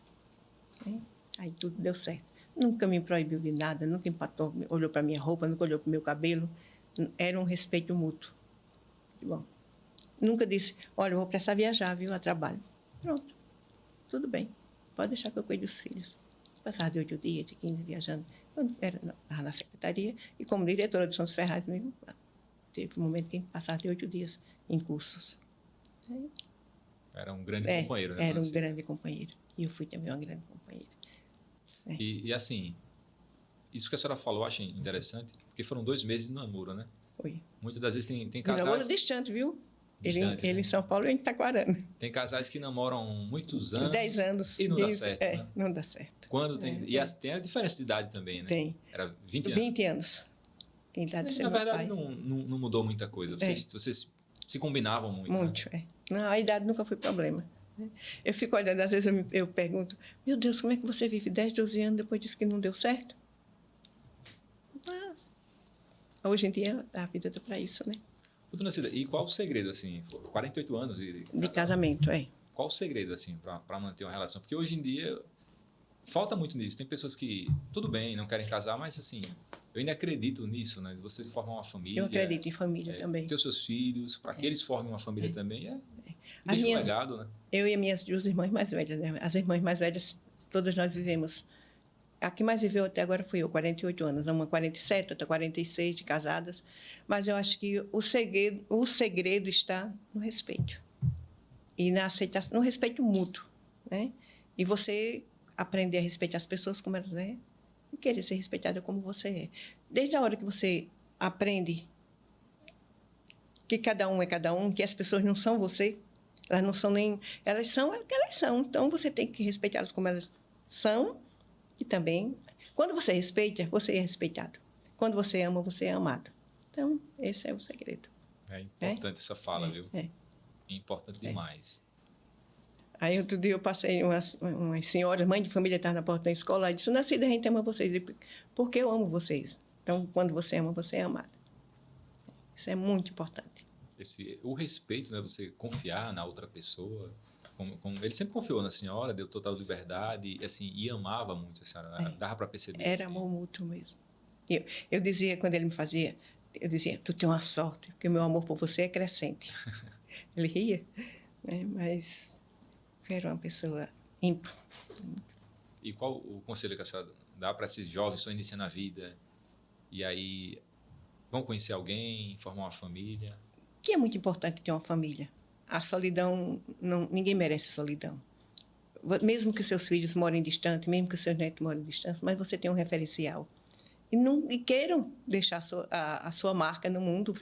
Aí tudo deu certo. Nunca me proibiu de nada, nunca empatou, olhou para minha roupa, nunca olhou para o meu cabelo. Era um respeito mútuo. Bom, nunca disse, olha, eu vou precisar viajar, viu, a trabalho. Pronto, tudo bem, pode deixar que eu cuide dos filhos. Passava de 8 dias, de 15 viajando. Quando estava na secretaria, e como diretora de Santos Ferraz mesmo, teve um momento que passava de 8 dias em cursos. Era um grande companheiro, né? Era um grande companheiro. E eu fui também uma grande companheira. E assim, isso que a senhora falou, eu achei interessante, porque foram 2 meses de namoro, né? Foi. Muitas das vezes tem casais... namoro distante, viu? Distante, ele em São Paulo e em Itaquarana. Tem casais que namoram muitos anos... 10 anos. E não dá certo, né? Não dá certo. Quando tem... tem a diferença de idade também, né? Tem. Era 20 anos. 20 anos. Quem tá Mas, na verdade, não mudou muita coisa. Vocês se combinavam muito, Muito, né? Não, a idade nunca foi problema. Eu fico olhando, às vezes eu pergunto, meu Deus, como é que você vive 10, 12 anos depois disso que não deu certo? Mas, hoje em dia, a vida está para isso, né? Dona Cida, e qual o segredo, assim, 48 anos de casamento, Qual o segredo, assim, para manter uma relação? Porque hoje em dia, falta muito nisso. Tem pessoas que, tudo bem, não querem casar, mas, assim, eu ainda acredito nisso, né? De você formar uma família. Eu acredito em família também. Ter os seus filhos, para que eles formem uma família também, deixa um legado, né? Eu e as minhas 2 irmãs mais velhas, né? As irmãs mais velhas, todas nós vivemos. A que mais viveu até agora fui eu, 48 anos. Uma 47, outra 46 de casadas. Mas eu acho que o segredo está no respeito. E na aceitação, no respeito mútuo, né? E você aprender a respeitar as pessoas como elas são, e querer ser respeitada como você é. Desde a hora que você aprende que cada um é cada um, que as pessoas não são você, elas não são nem... Elas são o que elas são. Então, você tem que respeitá-las como elas são e também... Quando você respeita, você é respeitado. Quando você ama, você é amado. Então, esse é o segredo. É importante essa fala, viu? É importante demais. Aí, outro dia, eu passei umas senhoras, mãe de família, estavam na porta da escola, e disse, Dona Cida, a gente ama vocês. Porque eu amo vocês. Então, quando você ama, você é amado. Isso é muito importante. O respeito, né? Você confiar na outra pessoa. Ele sempre confiou na senhora, deu total liberdade e amava muito a senhora. Dava para perceber. Era amor mútuo mesmo. Eu dizia, quando ele me fazia, eu dizia, tu tem uma sorte, porque o meu amor por você é crescente. Ele ria, né? Mas era uma pessoa ímpar. E qual o conselho que a senhora dá para esses jovens que estão iniciando a vida e aí vão conhecer alguém, formar uma família? Que é muito importante ter uma família. A solidão, ninguém merece solidão. Mesmo que seus filhos morem distante, mesmo que seus netos morem distante, mas você tem um referencial. E queiram deixar a sua marca no mundo,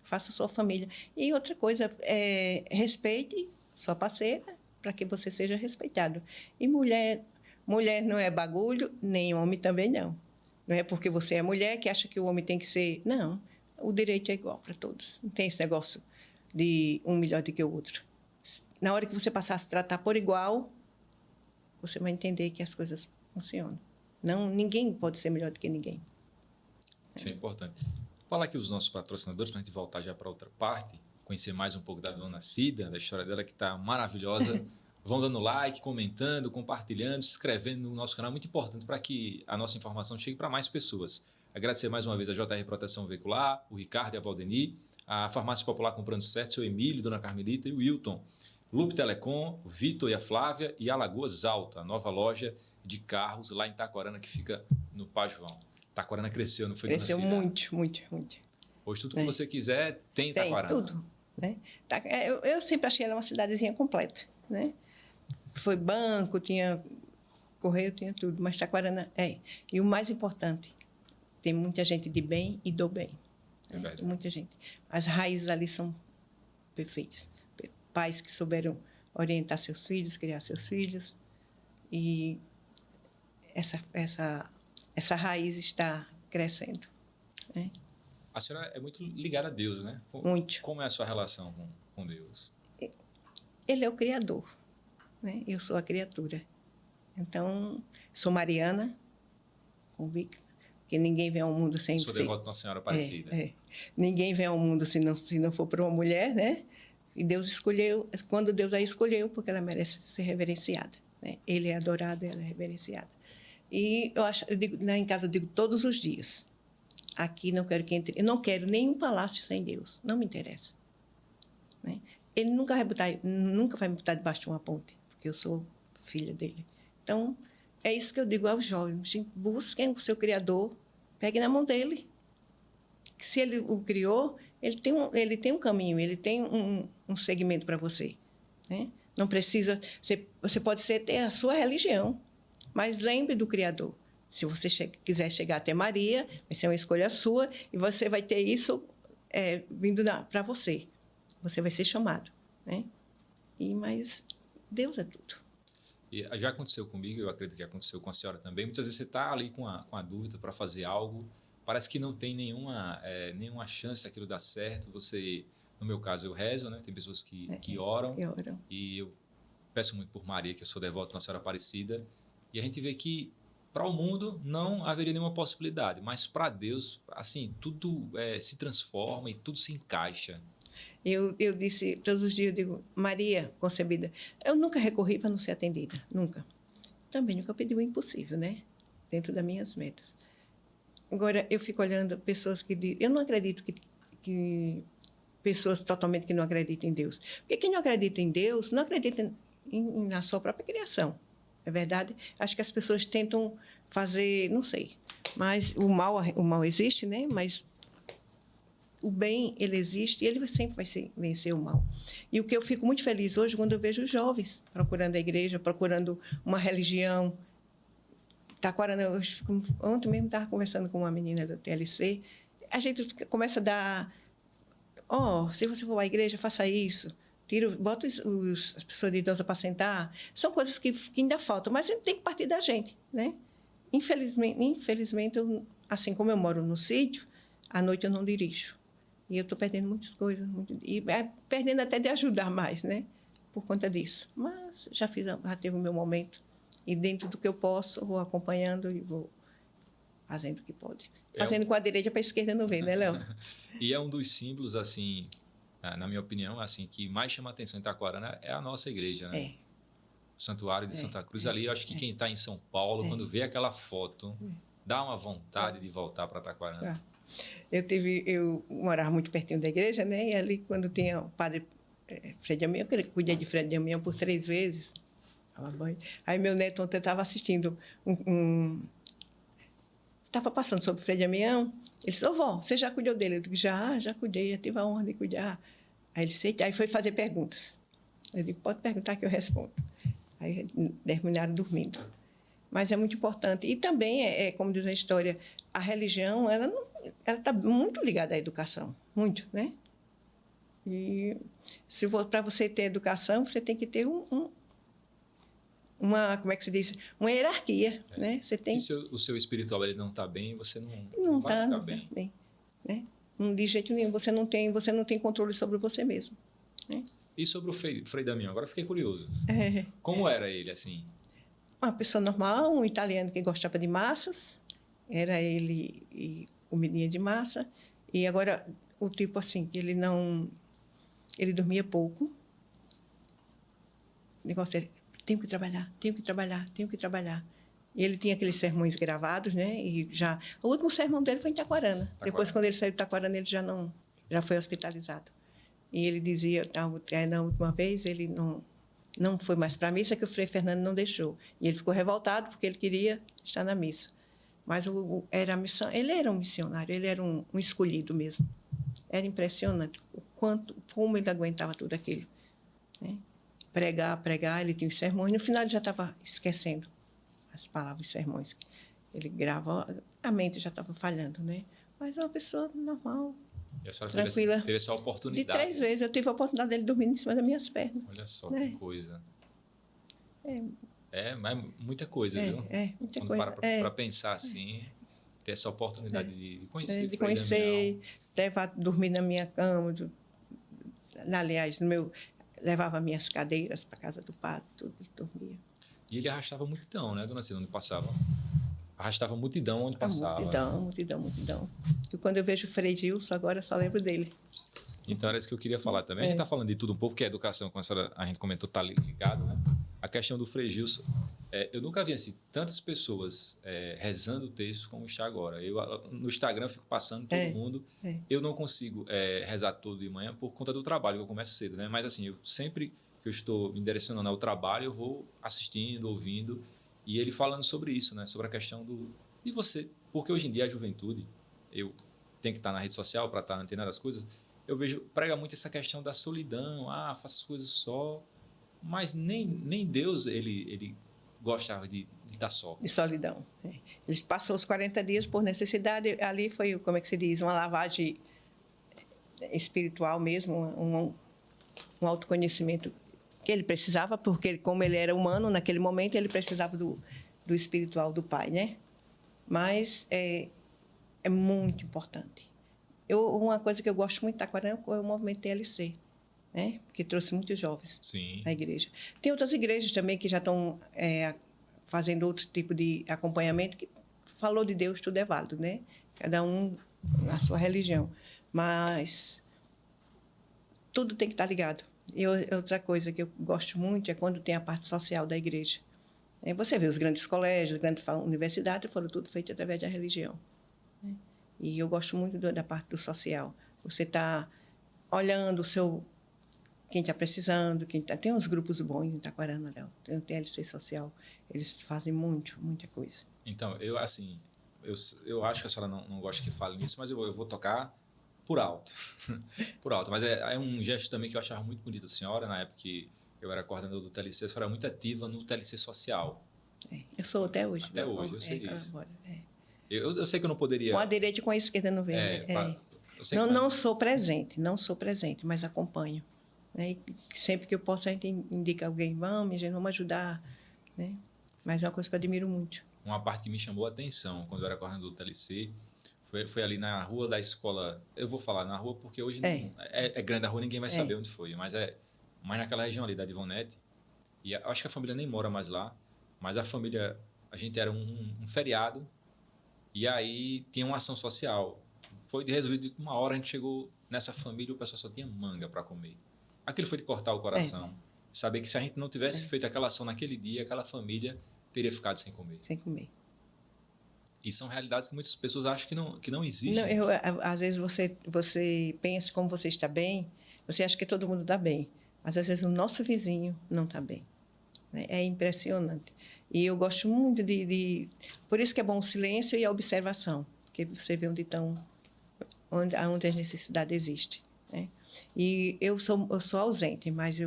faça sua família. E outra coisa, respeite sua parceira para que você seja respeitado. E mulher não é bagulho, nem homem também não. Não é porque você é mulher que acha que o homem tem que ser... Não, o direito é igual para todos. Não tem esse negócio de um melhor do que o outro. Na hora que você passar a se tratar por igual, você vai entender que as coisas funcionam. Não, ninguém pode ser melhor do que ninguém. Isso é importante. Falar aqui os nossos patrocinadores, para a gente voltar já para outra parte, conhecer mais um pouco da dona Cida, da história dela, que está maravilhosa. Vão dando like, comentando, compartilhando, se inscrevendo no nosso canal. Muito importante para que a nossa informação chegue para mais pessoas. Agradecer mais uma vez a JR Proteção Veicular, o Ricardo e a Valdeni, a Farmácia Popular Comprando Certo, seu Emílio, Dona Carmelita e o Wilton. Loop Telecom, o Vitor e a Flávia e a Lagoas Alta, a nova loja de carros lá em Taquarana, que fica no Pajoão. Taquarana cresceu, não foi? Cresceu muito, muito, muito. Hoje tudo que você quiser tem em Taquarana. Tem tudo. Né? Eu sempre achei ela uma cidadezinha completa. Né? Foi banco, tinha correio, tinha tudo, mas Taquarana é. E o mais importante, tem muita gente de bem e do bem. É verdade. Muita gente. As raízes ali são perfeitas. Pais que souberam orientar seus filhos, criar seus filhos. E essa raiz está crescendo. Né? A senhora é muito ligada a Deus, né? Muito. Como é a sua relação com Deus? Ele é o Criador. Né? Eu sou a criatura. Então, sou mariana, convicta, que ninguém vem ao mundo sem... Sou devoto de Nossa Senhora Aparecida. Ninguém vem ao mundo se não for para uma mulher, né? E Deus escolheu, quando Deus a escolheu, porque ela merece ser reverenciada. Né? Ele é adorado, ela é reverenciada. E eu digo, lá em casa eu digo todos os dias, aqui não quero que entre, eu não quero nenhum palácio sem Deus, não me interessa. Né? Ele nunca vai me botar debaixo de uma ponte, porque eu sou filha dele. Então, é isso que eu digo aos jovens, busquem o seu Criador, peguem na mão dele. Se ele o criou, ele tem um caminho, ele tem um segmento para você. Né? Não precisa... Você pode ter a sua religião, mas lembre do Criador. Se você quiser chegar até Maria, vai ser uma escolha sua e você vai ter isso vindo para você. Você vai ser chamado. Né? Mas Deus é tudo. E já aconteceu comigo, eu acredito que aconteceu com a senhora também. Muitas vezes você está ali com a dúvida para fazer algo, parece que não tem nenhuma chance daquilo dar certo. Você, no meu caso, eu rezo, né? Tem pessoas que oram. E eu peço muito por Maria, que eu sou devoto de Nossa Senhora Aparecida. E a gente vê que para o mundo não haveria nenhuma possibilidade, mas para Deus, assim, tudo se transforma e tudo se encaixa. Eu disse, todos os dias eu digo, Maria concebida, eu nunca recorri para não ser atendida, nunca. Também nunca pedi o impossível, né? Dentro das minhas metas. Agora, eu fico olhando pessoas que dizem... Eu não acredito que pessoas totalmente que não acreditam em Deus. Porque quem não acredita em Deus, não acredita na sua própria criação. É verdade? Acho que as pessoas tentam fazer... Não sei. Mas o mal existe, né? Mas o bem, ele existe e ele sempre vai vencer o mal. E o que eu fico muito feliz hoje, quando eu vejo os jovens procurando a igreja, procurando uma religião... Taquarana, ontem mesmo estava conversando com uma menina do TLC, a gente começa a dar, se você for à igreja, faça isso, bota as pessoas idosas para sentar, são coisas que ainda faltam, mas tem que partir da gente, né? Infelizmente assim como eu moro no sítio, à noite eu não dirijo, e eu estou perdendo muitas coisas, e perdendo até de ajudar mais, né? Por conta disso, mas já teve o meu momento. E dentro do que eu posso, vou acompanhando e vou fazendo o que pode. Fazendo com a direita para a esquerda não vem, né, Léo? E é um dos símbolos, assim, na minha opinião, assim, que mais chama a atenção em Taquarana é a nossa igreja, né? O Santuário de Santa Cruz. Ali, eu acho que quem está em São Paulo, quando vê aquela foto, dá uma vontade de voltar para Taquarana. Eu morava muito pertinho da igreja, né? E ali, quando tinha o padre Frei Damião, que eu cuidei de Frei Damião por 3 vezes, aí meu neto ontem estava assistindo estava passando sobre o Frei Damião. Ele disse, vó, você já cuidou dele? Eu digo, já cuidei, já tive a honra de cuidar. Aí ele disse, aí foi fazer perguntas. Eu digo, pode perguntar que eu respondo. Aí terminaram dormindo. Mas é muito importante. E também, como diz a história, a religião, ela está muito ligada à educação. Muito, né? E para você ter educação, você tem que ter como é que se diz? Uma hierarquia, né? Você tem... E se o seu espiritual ele não está bem, você Não vai está ficar bem. bem, né? De jeito nenhum, você não tem controle sobre você mesmo, né? E sobre o Frei Damião? Agora eu fiquei curioso. É Como era ele, assim? uma pessoa normal, um italiano que gostava de massas, era ele e comidinha de massa, e agora o tipo assim, que ele dormia pouco, o negócio dele, tenho que trabalhar, tenho que trabalhar, tenho que trabalhar. E ele tinha aqueles sermões gravados, né? E já o último sermão dele foi em Taquarana. Depois, quando ele saiu de Taquarana, ele já foi hospitalizado. E ele dizia, na última vez, ele não foi mais para a missa, que o Frei Fernando não deixou. E ele ficou revoltado porque ele queria estar na missa. Mas era a missão, ele era um missionário, ele era um escolhido mesmo. Era impressionante como ele aguentava tudo aquilo, né? Pregar, ele tinha os sermões. No final, ele já estava esquecendo as palavras, os sermões. Ele gravava, a mente já estava falhando, né? Mas é uma pessoa normal, E a senhora tranquila. teve essa De oportunidade. 3 vezes eu tive a oportunidade dele dormir em cima das minhas pernas. Olha só né? que coisa. Mas muita coisa, viu? Muita Quando coisa. para pensar assim, ter essa oportunidade de conhecer De Frei conhecer, levar, dormir na minha cama. Aliás, levava minhas cadeiras para casa do padre, tudo, e dormia. E ele arrastava multidão, né, dona Cida, onde passava? Arrastava multidão onde passava. Multidão. E quando eu vejo o Frei Gilson, agora eu só lembro dele. Então era isso que eu queria falar também. A gente está falando de tudo um pouco, que a educação, como a gente comentou, está ligado, né? A questão do Frei Gilson, eu nunca vi assim, tantas pessoas rezando o texto como está agora. No Instagram eu fico passando todo mundo. Eu não consigo rezar todo de manhã por conta do trabalho, que eu começo cedo, né? Mas assim, eu sempre que eu estou me direcionando ao trabalho, eu vou assistindo, ouvindo, e ele falando sobre isso, né? Sobre a questão de você, porque hoje em dia a juventude, eu tenho que estar na rede social para estar antenado das coisas, eu vejo, prega muito essa questão da solidão, faça as coisas só, mas nem Deus, ele gostava de estar só. De solidão. Ele passou os 40 dias por necessidade, ali foi, como é que se diz, uma lavagem espiritual mesmo, um autoconhecimento que ele precisava, porque como ele era humano, naquele momento ele precisava do espiritual do Pai, né? Mas é muito importante. Uma coisa que eu gosto muito de Taquarana é o movimento TLC, né? Que trouxe muitos jovens à igreja. Tem outras igrejas também que já estão fazendo outro tipo de acompanhamento, que falou de Deus, tudo é válido, né? Cada um na sua religião. Mas tudo tem que estar ligado. E outra coisa que eu gosto muito é quando tem a parte social da igreja. Você vê os grandes colégios, as grandes universidades, foram tudo feito através da religião. E eu gosto muito da parte do social. Você está olhando quem está precisando, tem uns grupos bons em Taquarana, Léo. Tem o TLC Social, eles fazem muita coisa. Então, eu acho que a senhora não gosta que fale nisso, mas eu vou tocar por alto. Por alto. Mas é um gesto também que eu achava muito bonito da senhora, na época que eu era coordenador do TLC, a senhora era muito ativa no TLC Social. Eu sou até hoje. Até hoje, eu sei disso. Agora, Eu sei que eu não poderia... Com a direita e com a esquerda não vem. Não sou presente, mas acompanho. Né? E sempre que eu posso, a gente indica alguém, vamos ajudar. Né? Mas é uma coisa que eu admiro muito. Uma parte que me chamou a atenção quando eu era coordenador do TLC foi ali na rua da escola. Eu vou falar na rua porque hoje é grande a rua, ninguém vai saber onde foi. Mas naquela região ali da Divonete. E acho que a família nem mora mais lá. Mas a família, a gente era um feriado. E aí tinha uma ação social. Foi resolvido em uma hora, a gente chegou nessa família e o pessoal só tinha manga para comer. Aquilo foi de cortar o coração. Saber que se a gente não tivesse feito aquela ação naquele dia, aquela família teria ficado sem comer. Sem comer. E são realidades que muitas pessoas acham que não existem. Às vezes você pensa como você está bem, você acha que todo mundo está bem. Mas às vezes o nosso vizinho não está bem. É impressionante. E eu gosto muito Por isso que é bom o silêncio e a observação. Porque você vê onde a necessidade existe. Né? E eu sou ausente, mas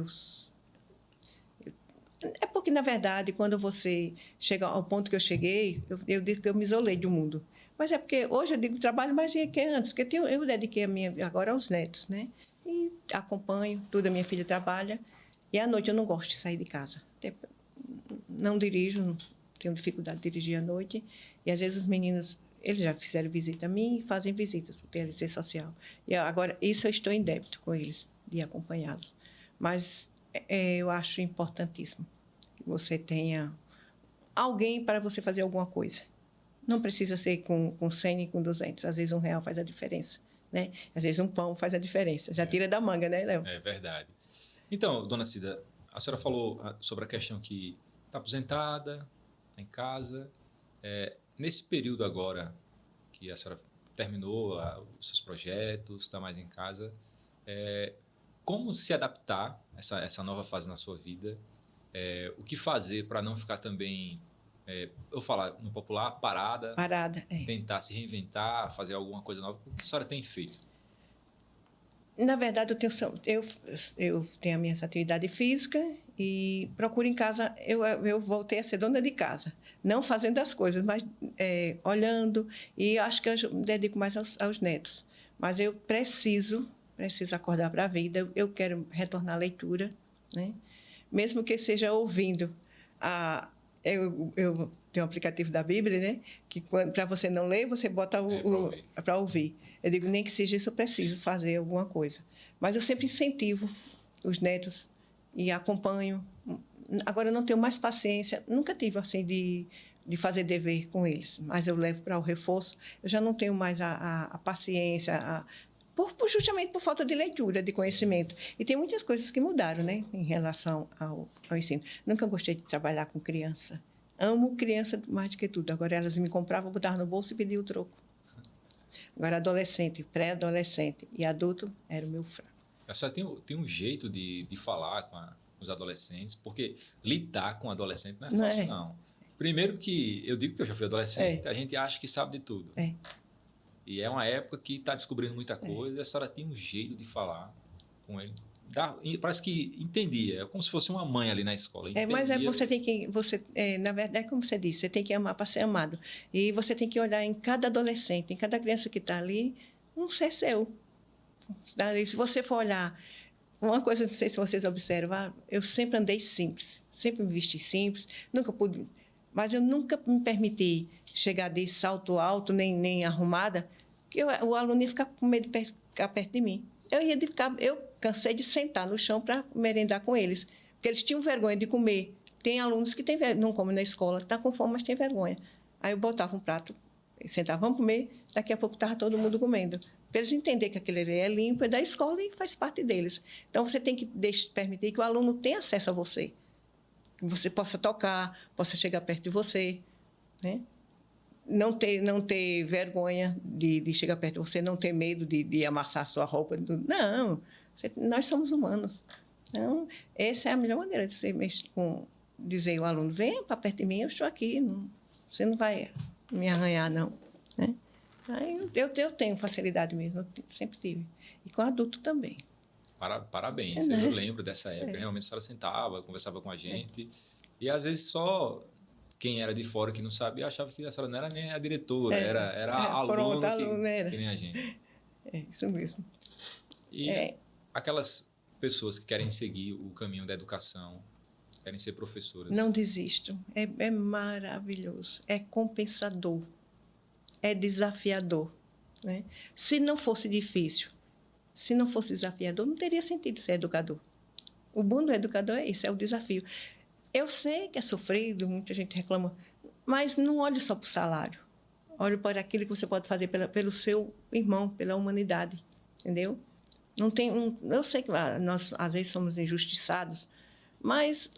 é porque, na verdade, quando você chega ao ponto que eu cheguei, eu digo que eu me isolei do mundo. Mas é porque hoje eu digo trabalho mais do que antes, porque eu dediquei agora aos netos, né? E acompanho, tudo, a minha filha trabalha. E à noite eu não gosto de sair de casa. não dirijo, tenho dificuldade de dirigir à noite. E, às vezes, os meninos, eles já fizeram visita a mim e fazem visitas, o TLC social. E agora, isso eu estou em débito com eles, de acompanhá-los. Mas eu acho importantíssimo que você tenha alguém para você fazer alguma coisa. Não precisa ser com 100 nem com 200. Às vezes, R$1 faz a diferença, né? Às vezes, um pão faz a diferença. Já tira da manga, né, Léo? É verdade. Então, dona Cida, a senhora falou sobre a questão que está aposentada, está em casa. Nesse período agora que a senhora terminou os seus projetos, está mais em casa, como se adaptar a essa nova fase na sua vida? O que fazer para não ficar também, eu falar no popular, parada, tentar se reinventar, fazer alguma coisa nova? O que a senhora tem feito? Na verdade, eu tenho a minha atividade física e procuro em casa. Eu voltei a ser dona de casa, não fazendo as coisas, mas olhando. E acho que eu me dedico mais aos netos. Mas eu preciso acordar para a vida. Eu quero retornar à leitura, né? Mesmo que seja ouvindo. Eu tenho um aplicativo da Bíblia, né? Que para você não ler, você bota para ouvir. Eu digo, nem que seja isso, eu preciso fazer alguma coisa. Mas eu sempre incentivo os netos e acompanho. Agora, eu não tenho mais paciência, nunca tive assim de fazer dever com eles, mas eu levo para o reforço. Eu já não tenho mais a paciência, justamente por falta de leitura, de conhecimento. E tem muitas coisas que mudaram, né, em relação ao ensino. Nunca gostei de trabalhar com criança. Amo criança mais do que tudo. Agora, elas me compravam, botavam no bolso e pediam o troco. Agora, adolescente, pré-adolescente e adulto era o meu fraco. A senhora tem um jeito de falar com os adolescentes, porque lidar com adolescente não é fácil, não. Primeiro que, eu digo que eu já fui adolescente, a gente acha que sabe de tudo. E é uma época que está descobrindo muita coisa, e a senhora tem um jeito de falar com ele. Parece que entendia, é como se fosse uma mãe ali na escola. Mas você tem que, na verdade, como você disse, você tem que amar para ser amado. E você tem que olhar em cada adolescente, em cada criança que está ali, um ser seu. Se você for olhar, uma coisa, não sei se vocês observam, eu sempre andei simples, sempre me vesti simples, nunca pude, mas eu nunca me permiti chegar de salto alto, nem arrumada, que o aluno ia ficar com medo de ficar perto de mim. Eu cansei de sentar no chão para merendar com eles, porque eles tinham vergonha de comer. Tem alunos que não comem na escola, está com fome, mas tem vergonha. Aí eu botava um prato, sentava, vamos comer, daqui a pouco estava todo mundo comendo. Para eles entenderem que aquele ali é limpo, é da escola e faz parte deles. Então, você tem que permitir que o aluno tenha acesso a você, que você possa tocar, possa chegar perto de você, né? Não ter vergonha de chegar perto de você, não ter medo de amassar a sua roupa. Não, nós somos humanos. Então, essa é a melhor maneira de você dizer ao aluno, venha para perto de mim, eu estou aqui, você não vai me arranhar, não. Né? Aí, eu tenho facilidade mesmo, eu sempre tive. E com adulto também. Parabéns, né? Eu lembro dessa época, realmente a senhora sentava, conversava com a gente, e às vezes só quem era de fora que não sabia achava que a senhora não era nem a diretora, era aluno que nem a gente. É isso mesmo. E aquelas pessoas que querem seguir o caminho da educação, querem ser professoras. Não desistam, é maravilhoso, é compensador, é desafiador. Né? Se não fosse difícil, se não fosse desafiador, não teria sentido ser educador. O bom do educador é isso, é o desafio. Eu sei que é sofrido, muita gente reclama, mas não olhe só para o salário. Olhe para aquilo que você pode fazer pelo seu irmão, pela humanidade, entendeu? Eu sei que nós, às vezes, somos injustiçados, mas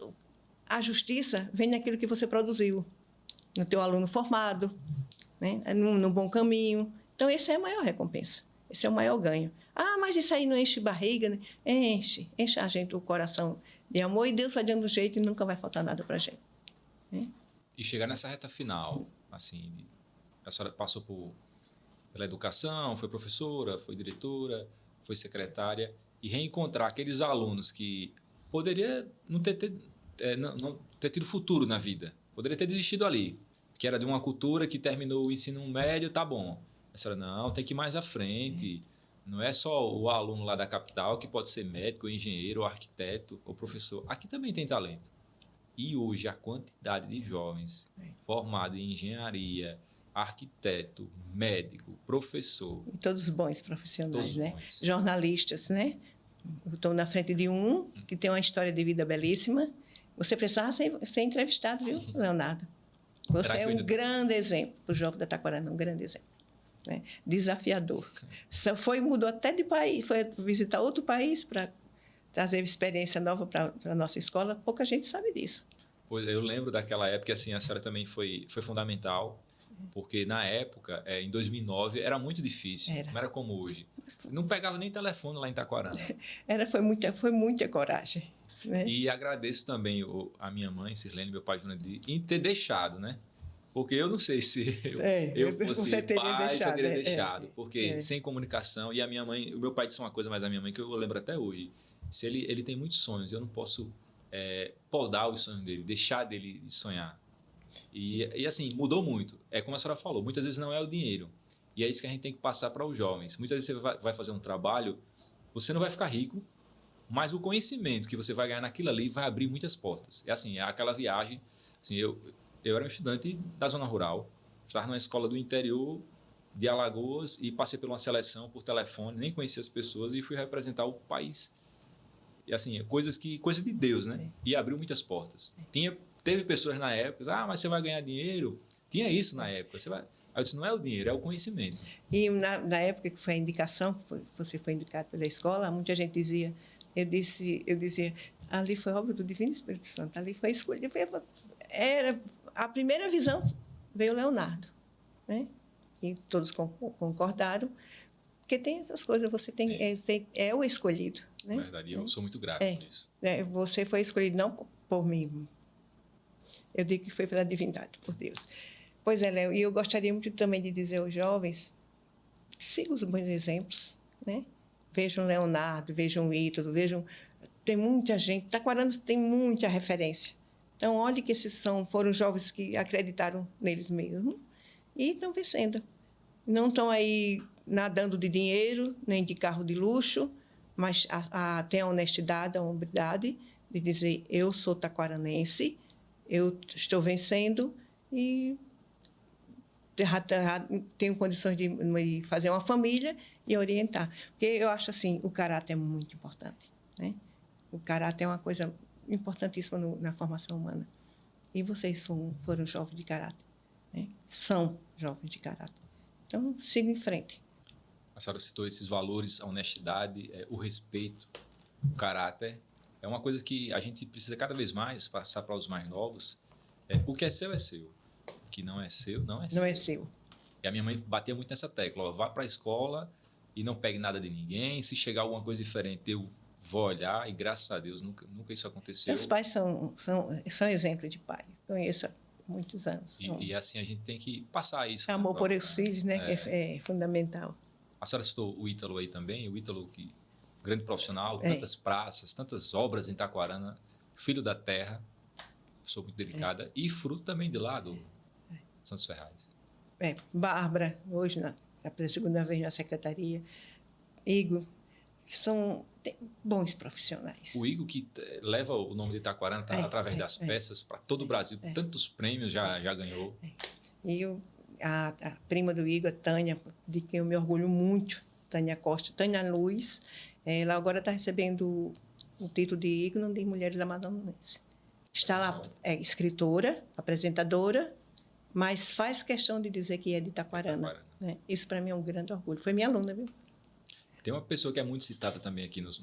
a justiça vem naquilo que você produziu, no teu aluno formado, né? no bom caminho. Então, essa é a maior recompensa, esse é o maior ganho. Mas isso aí não enche barriga? Né? Enche a gente o coração de amor, e Deus vai dando jeito e nunca vai faltar nada para a gente. Né? E chegar nessa reta final, assim, a senhora passou pela educação, foi professora, foi diretora, foi secretária, e reencontrar aqueles alunos que poderia não ter tido futuro na vida, poderia ter desistido ali, que era de uma cultura que terminou o ensino médio, tá bom. A senhora, não, tem que ir mais à frente. Não é só o aluno lá da capital que pode ser médico, ou engenheiro, ou arquiteto, ou professor. Aqui também tem talento. E hoje a quantidade de jovens formados em engenharia, arquiteto, médico, professor. E todos bons profissionais, Todos né? bons. Jornalistas, né? Eu estou na frente de um que tem uma história de vida belíssima. Você precisava ser entrevistado, viu, Leonardo? Você é um grande exemplo para o jovem da Taquarana, um grande exemplo. Né? Desafiador. Mudou até de país, foi visitar outro país para trazer experiência nova para a nossa escola. Pouca gente sabe disso. Pois eu lembro daquela época, assim, a senhora também foi fundamental, porque na época, em 2009, era muito difícil, não era como hoje. Não pegava nem telefone lá em Taquarana. Foi muita coragem. Né? E agradeço também a minha mãe, Sirlene, meu pai, em ter deixado, né? Porque eu não sei se eu fosse pai, se eu teria deixado. Porque sem comunicação, e a minha mãe, o meu pai disse uma coisa, mas a minha mãe, que eu lembro até hoje, se ele tem muitos sonhos, eu não posso podar os sonhos dele, deixar dele sonhar. E assim, mudou muito. É como a senhora falou, muitas vezes não é o dinheiro. E é isso que a gente tem que passar para os jovens. Muitas vezes você vai fazer um trabalho, você não vai ficar rico, mas o conhecimento que você vai ganhar naquilo ali vai abrir muitas portas. É assim, aquela viagem. Assim, eu era um estudante da zona rural, estava numa escola do interior de Alagoas e passei por uma seleção por telefone, nem conhecia as pessoas e fui representar o país. E assim, coisas de Deus, né? E abriu muitas portas. Teve pessoas na época, mas você vai ganhar dinheiro. Tinha isso na época. Aí eu disse, não é o dinheiro, é o conhecimento. E na época que foi a indicação, você foi indicado pela escola, muita gente dizia, eu dizia, ali foi obra do Divino Espírito Santo, ali foi escolha. A primeira visão veio o Leonardo, né? E todos concordaram, porque tem essas coisas, você é o escolhido. Né? Verdade, eu sou muito grato por isso. Você foi escolhido não por mim, eu digo que foi pela divindade, por Deus. Pois é, Léo, e eu gostaria muito também de dizer aos jovens, sigam os bons exemplos, né? Vejam Leonardo, vejam Ítalo, tem muita gente, Taquarana tem muita referência. Então, olhe que foram jovens que acreditaram neles mesmos e estão vencendo. Não estão aí nadando de dinheiro, nem de carro de luxo, mas tem a honestidade, a hombridade de dizer, eu sou taquaranense, eu estou vencendo e tenho condições de fazer uma família e orientar. Porque eu acho assim, o caráter é muito importante. Né? O caráter é uma coisa importantíssima na formação humana. E vocês foram jovens de caráter. Né? São jovens de caráter. Então, siga em frente. A senhora citou esses valores, a honestidade, o respeito, o caráter. É uma coisa que a gente precisa cada vez mais passar para os mais novos. O que é seu, é seu. O que não é seu, não é seu. Não é seu. E a minha mãe batia muito nessa tecla. Vá para a escola e não pegue nada de ninguém. Se chegar alguma coisa diferente, eu vou olhar. E graças a Deus, nunca isso aconteceu. Meus pais são exemplo de pai. Conheço há muitos anos. E assim, a gente tem que passar isso. Amor por esses filhos, né? É fundamental. A senhora citou o Ítalo aí também. O Ítalo, grande profissional, tantas praças, tantas obras em Taquarana. Filho da terra. Pessoa muito delicada. E fruto também de lá do Santos Ferraz. Bárbara, hoje, pela segunda vez na secretaria. Igor, tem bons profissionais. O Igor, que leva o nome de Taquarana através das peças para todo o Brasil. Tantos prêmios já ganhou. E a prima do Igor, a Tânia, de quem eu me orgulho muito, Tânia Costa, Tânia Luz, ela agora está recebendo o título de ícone de Mulheres Amazonenses. Está lá, escritora, apresentadora, mas faz questão de dizer que é de Taquarana. Né? Isso, para mim, é um grande orgulho. Foi minha aluna, viu? Tem uma pessoa que é muito citada também aqui nos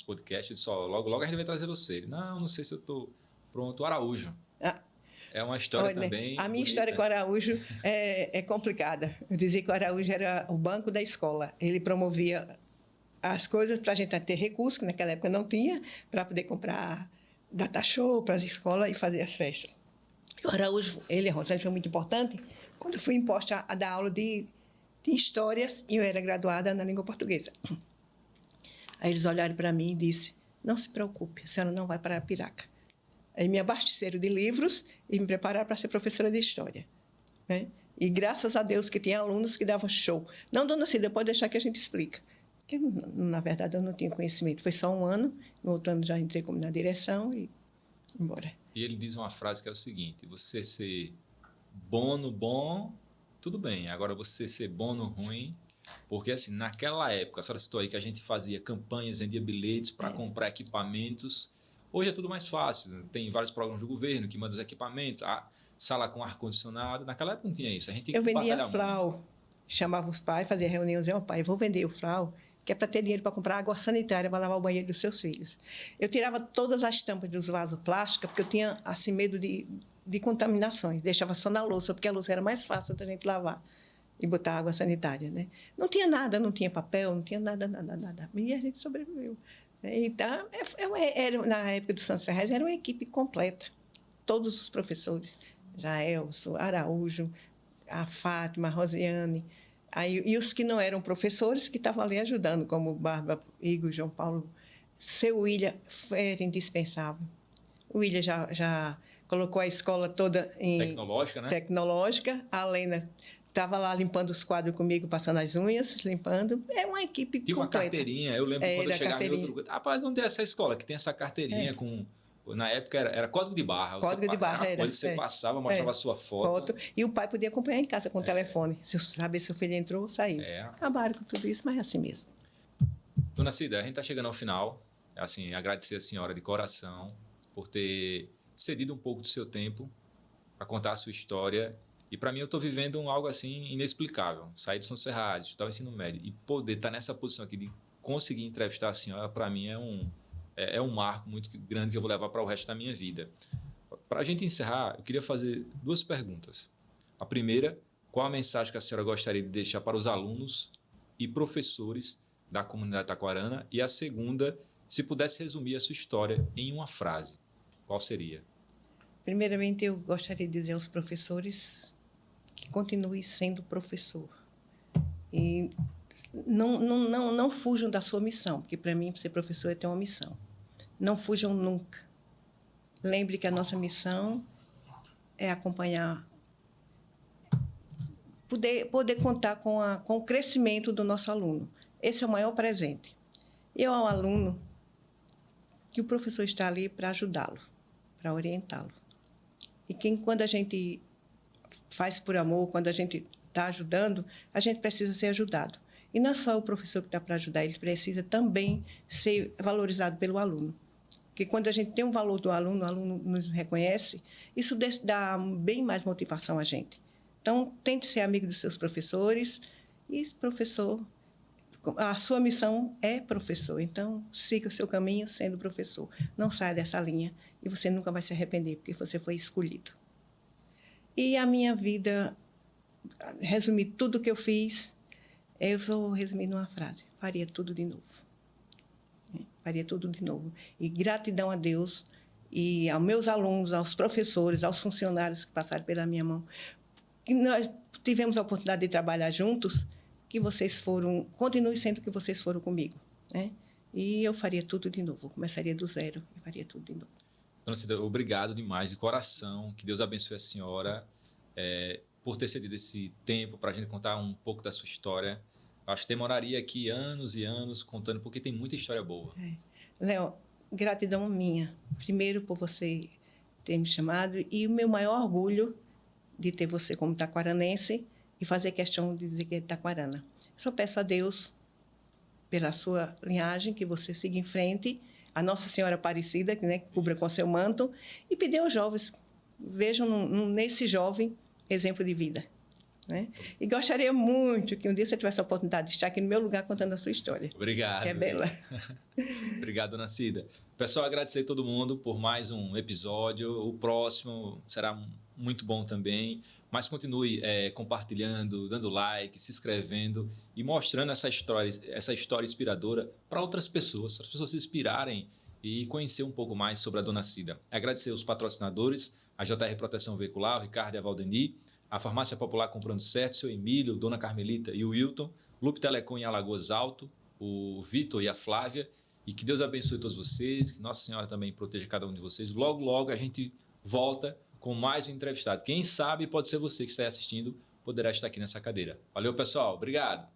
podcasts, logo a gente vai trazer você. Ele, não sei se eu estou pronto. O Araújo. É uma história também. A minha história com o Araújo é complicada. Eu dizia que o Araújo era o banco da escola. Ele promovia as coisas para a gente ter recursos, que naquela época não tinha, para poder comprar data show para as escolas e fazer as festas. O Araújo, ele foi muito importante quando eu fui imposta a dar aula de histórias e eu era graduada na língua portuguesa. Aí eles olharam para mim e disseram, não se preocupe, a senhora não vai para Arapiraca. Aí me abasteceram de livros e me prepararam para ser professora de história. Né? E graças a Deus que tinha alunos que davam show. Não, dona Cida, pode deixar que a gente explica. Porque, na verdade, eu não tinha conhecimento. Foi só um ano, no outro ano já entrei como na direção embora. E ele diz uma frase que é o seguinte: você ser bom no bom, tudo bem. Agora você ser bom no ruim, porque assim, naquela época, a senhora citou aí que a gente fazia campanhas, vendia bilhetes para comprar equipamentos. Hoje é tudo mais fácil. Tem vários programas do governo que mandam os equipamentos, a sala com ar-condicionado. Naquela época não tinha isso. A gente tinha Eu que vendia batalhar frau, muito. chamava os pais, fazia reunião, dizia, pai, eu vou vender o frau, que é para ter dinheiro para comprar água sanitária para lavar o banheiro dos seus filhos. Eu tirava todas as tampas dos vasos plásticos, porque eu tinha assim, medo de contaminações. Deixava só na louça, porque a louça era mais fácil da gente lavar e botar água sanitária, né? Não tinha nada, não tinha papel, não tinha nada. E a gente sobreviveu. Então, na época do Santos Ferraz, era uma equipe completa. Todos os professores, Jaelso, Araújo, a Fátima, a Rosiane, e os que não eram professores, que estavam ali ajudando, como Bárbara, Igor, João Paulo. Seu William era indispensável. O William já colocou a escola toda em Tecnológica, né? tecnológica. A Lena estava lá limpando os quadros comigo, passando as unhas, limpando. É uma equipe Tinha uma completa. carteirinha. Eu lembro quando eu chegava em outro lugar. Rapaz, onde é essa escola? Que tem essa carteirinha com... Na época era código de barra. Código de barra era. Coisa que você passava, mostrava a sua foto. E o pai podia acompanhar em casa com o telefone, se saber se o filho entrou ou saiu. Acabaram com tudo isso, mas é assim mesmo. Dona Cida, a gente está chegando ao final. Assim, agradecer a senhora de coração por ter cedido um pouco do seu tempo para contar a sua história. E para mim eu estou vivendo algo assim inexplicável. Sair do São Ferraz, estudar o ensino médio e poder estar nessa posição aqui de conseguir entrevistar a senhora, para mim é um marco muito grande que eu vou levar para o resto da minha vida. Para a gente encerrar, eu queria fazer 2 perguntas. A primeira, qual a mensagem que a senhora gostaria de deixar para os alunos e professores da comunidade taquarana? E a segunda, se pudesse resumir a sua história em uma frase, qual seria? Primeiramente, eu gostaria de dizer aos professores que continue sendo professor. E não fujam da sua missão, porque para mim, ser professor é ter uma missão. Não fujam nunca. Lembre que a nossa missão é acompanhar, poder contar com o crescimento do nosso aluno. Esse é o maior presente. Eu, ao aluno, que o professor está ali para ajudá-lo, para orientá-lo. E quando a gente faz por amor, quando a gente está ajudando, a gente precisa ser ajudado. E não é só o professor que está para ajudar, ele precisa também ser valorizado pelo aluno. Porque quando a gente tem um valor do aluno, o aluno nos reconhece, isso dá bem mais motivação a gente. Então, tente ser amigo dos seus professores e, professor, a sua missão é professor. Então, siga o seu caminho sendo professor. Não saia dessa linha e você nunca vai se arrepender, porque você foi escolhido. E a minha vida, resumir tudo o que eu fiz, eu vou resumir numa frase: faria tudo de novo. Faria tudo de novo. E gratidão a Deus e aos meus alunos, aos professores, aos funcionários que passaram pela minha mão. Que nós tivemos a oportunidade de trabalhar juntos, que vocês continuem sendo o que vocês foram comigo, né? E eu faria tudo de novo. Começaria do zero e faria tudo de novo. Dona Cida, obrigado demais, de coração. Que Deus abençoe a senhora por ter cedido esse tempo para a gente contar um pouco da sua história. Acho que demoraria aqui anos e anos contando, porque tem muita história boa. Léo, gratidão minha. Primeiro, por você ter me chamado, e o meu maior orgulho de ter você como taquaranense e fazer questão de dizer que é taquarana. Só peço a Deus, pela sua linhagem, que você siga em frente, a Nossa Senhora Aparecida, que cubra com seu manto, e pedir aos jovens, vejam nesse jovem exemplo de vida. Né? E gostaria muito que um dia você tivesse a oportunidade de estar aqui no meu lugar contando a sua história. Obrigado. Que é bela. Obrigado, Dona Cida. Pessoal, agradecer a todo mundo por mais um episódio. O próximo será muito bom também. Mas continue compartilhando, dando like, se inscrevendo e mostrando essa história inspiradora para outras pessoas se inspirarem e conhecer um pouco mais sobre a Dona Cida. Agradecer os patrocinadores, a JR Proteção Veicular, o Ricardo e a Valdeni, a Farmácia Popular Comprando Certo, seu Emílio, Dona Carmelita e o Wilton, Loop Telecom em Alagoas Alto, o Vitor e a Flávia, e que Deus abençoe todos vocês, que Nossa Senhora também proteja cada um de vocês. Logo, logo a gente volta com mais um entrevistado. Quem sabe pode ser você que está assistindo, poderá estar aqui nessa cadeira. Valeu, pessoal. Obrigado.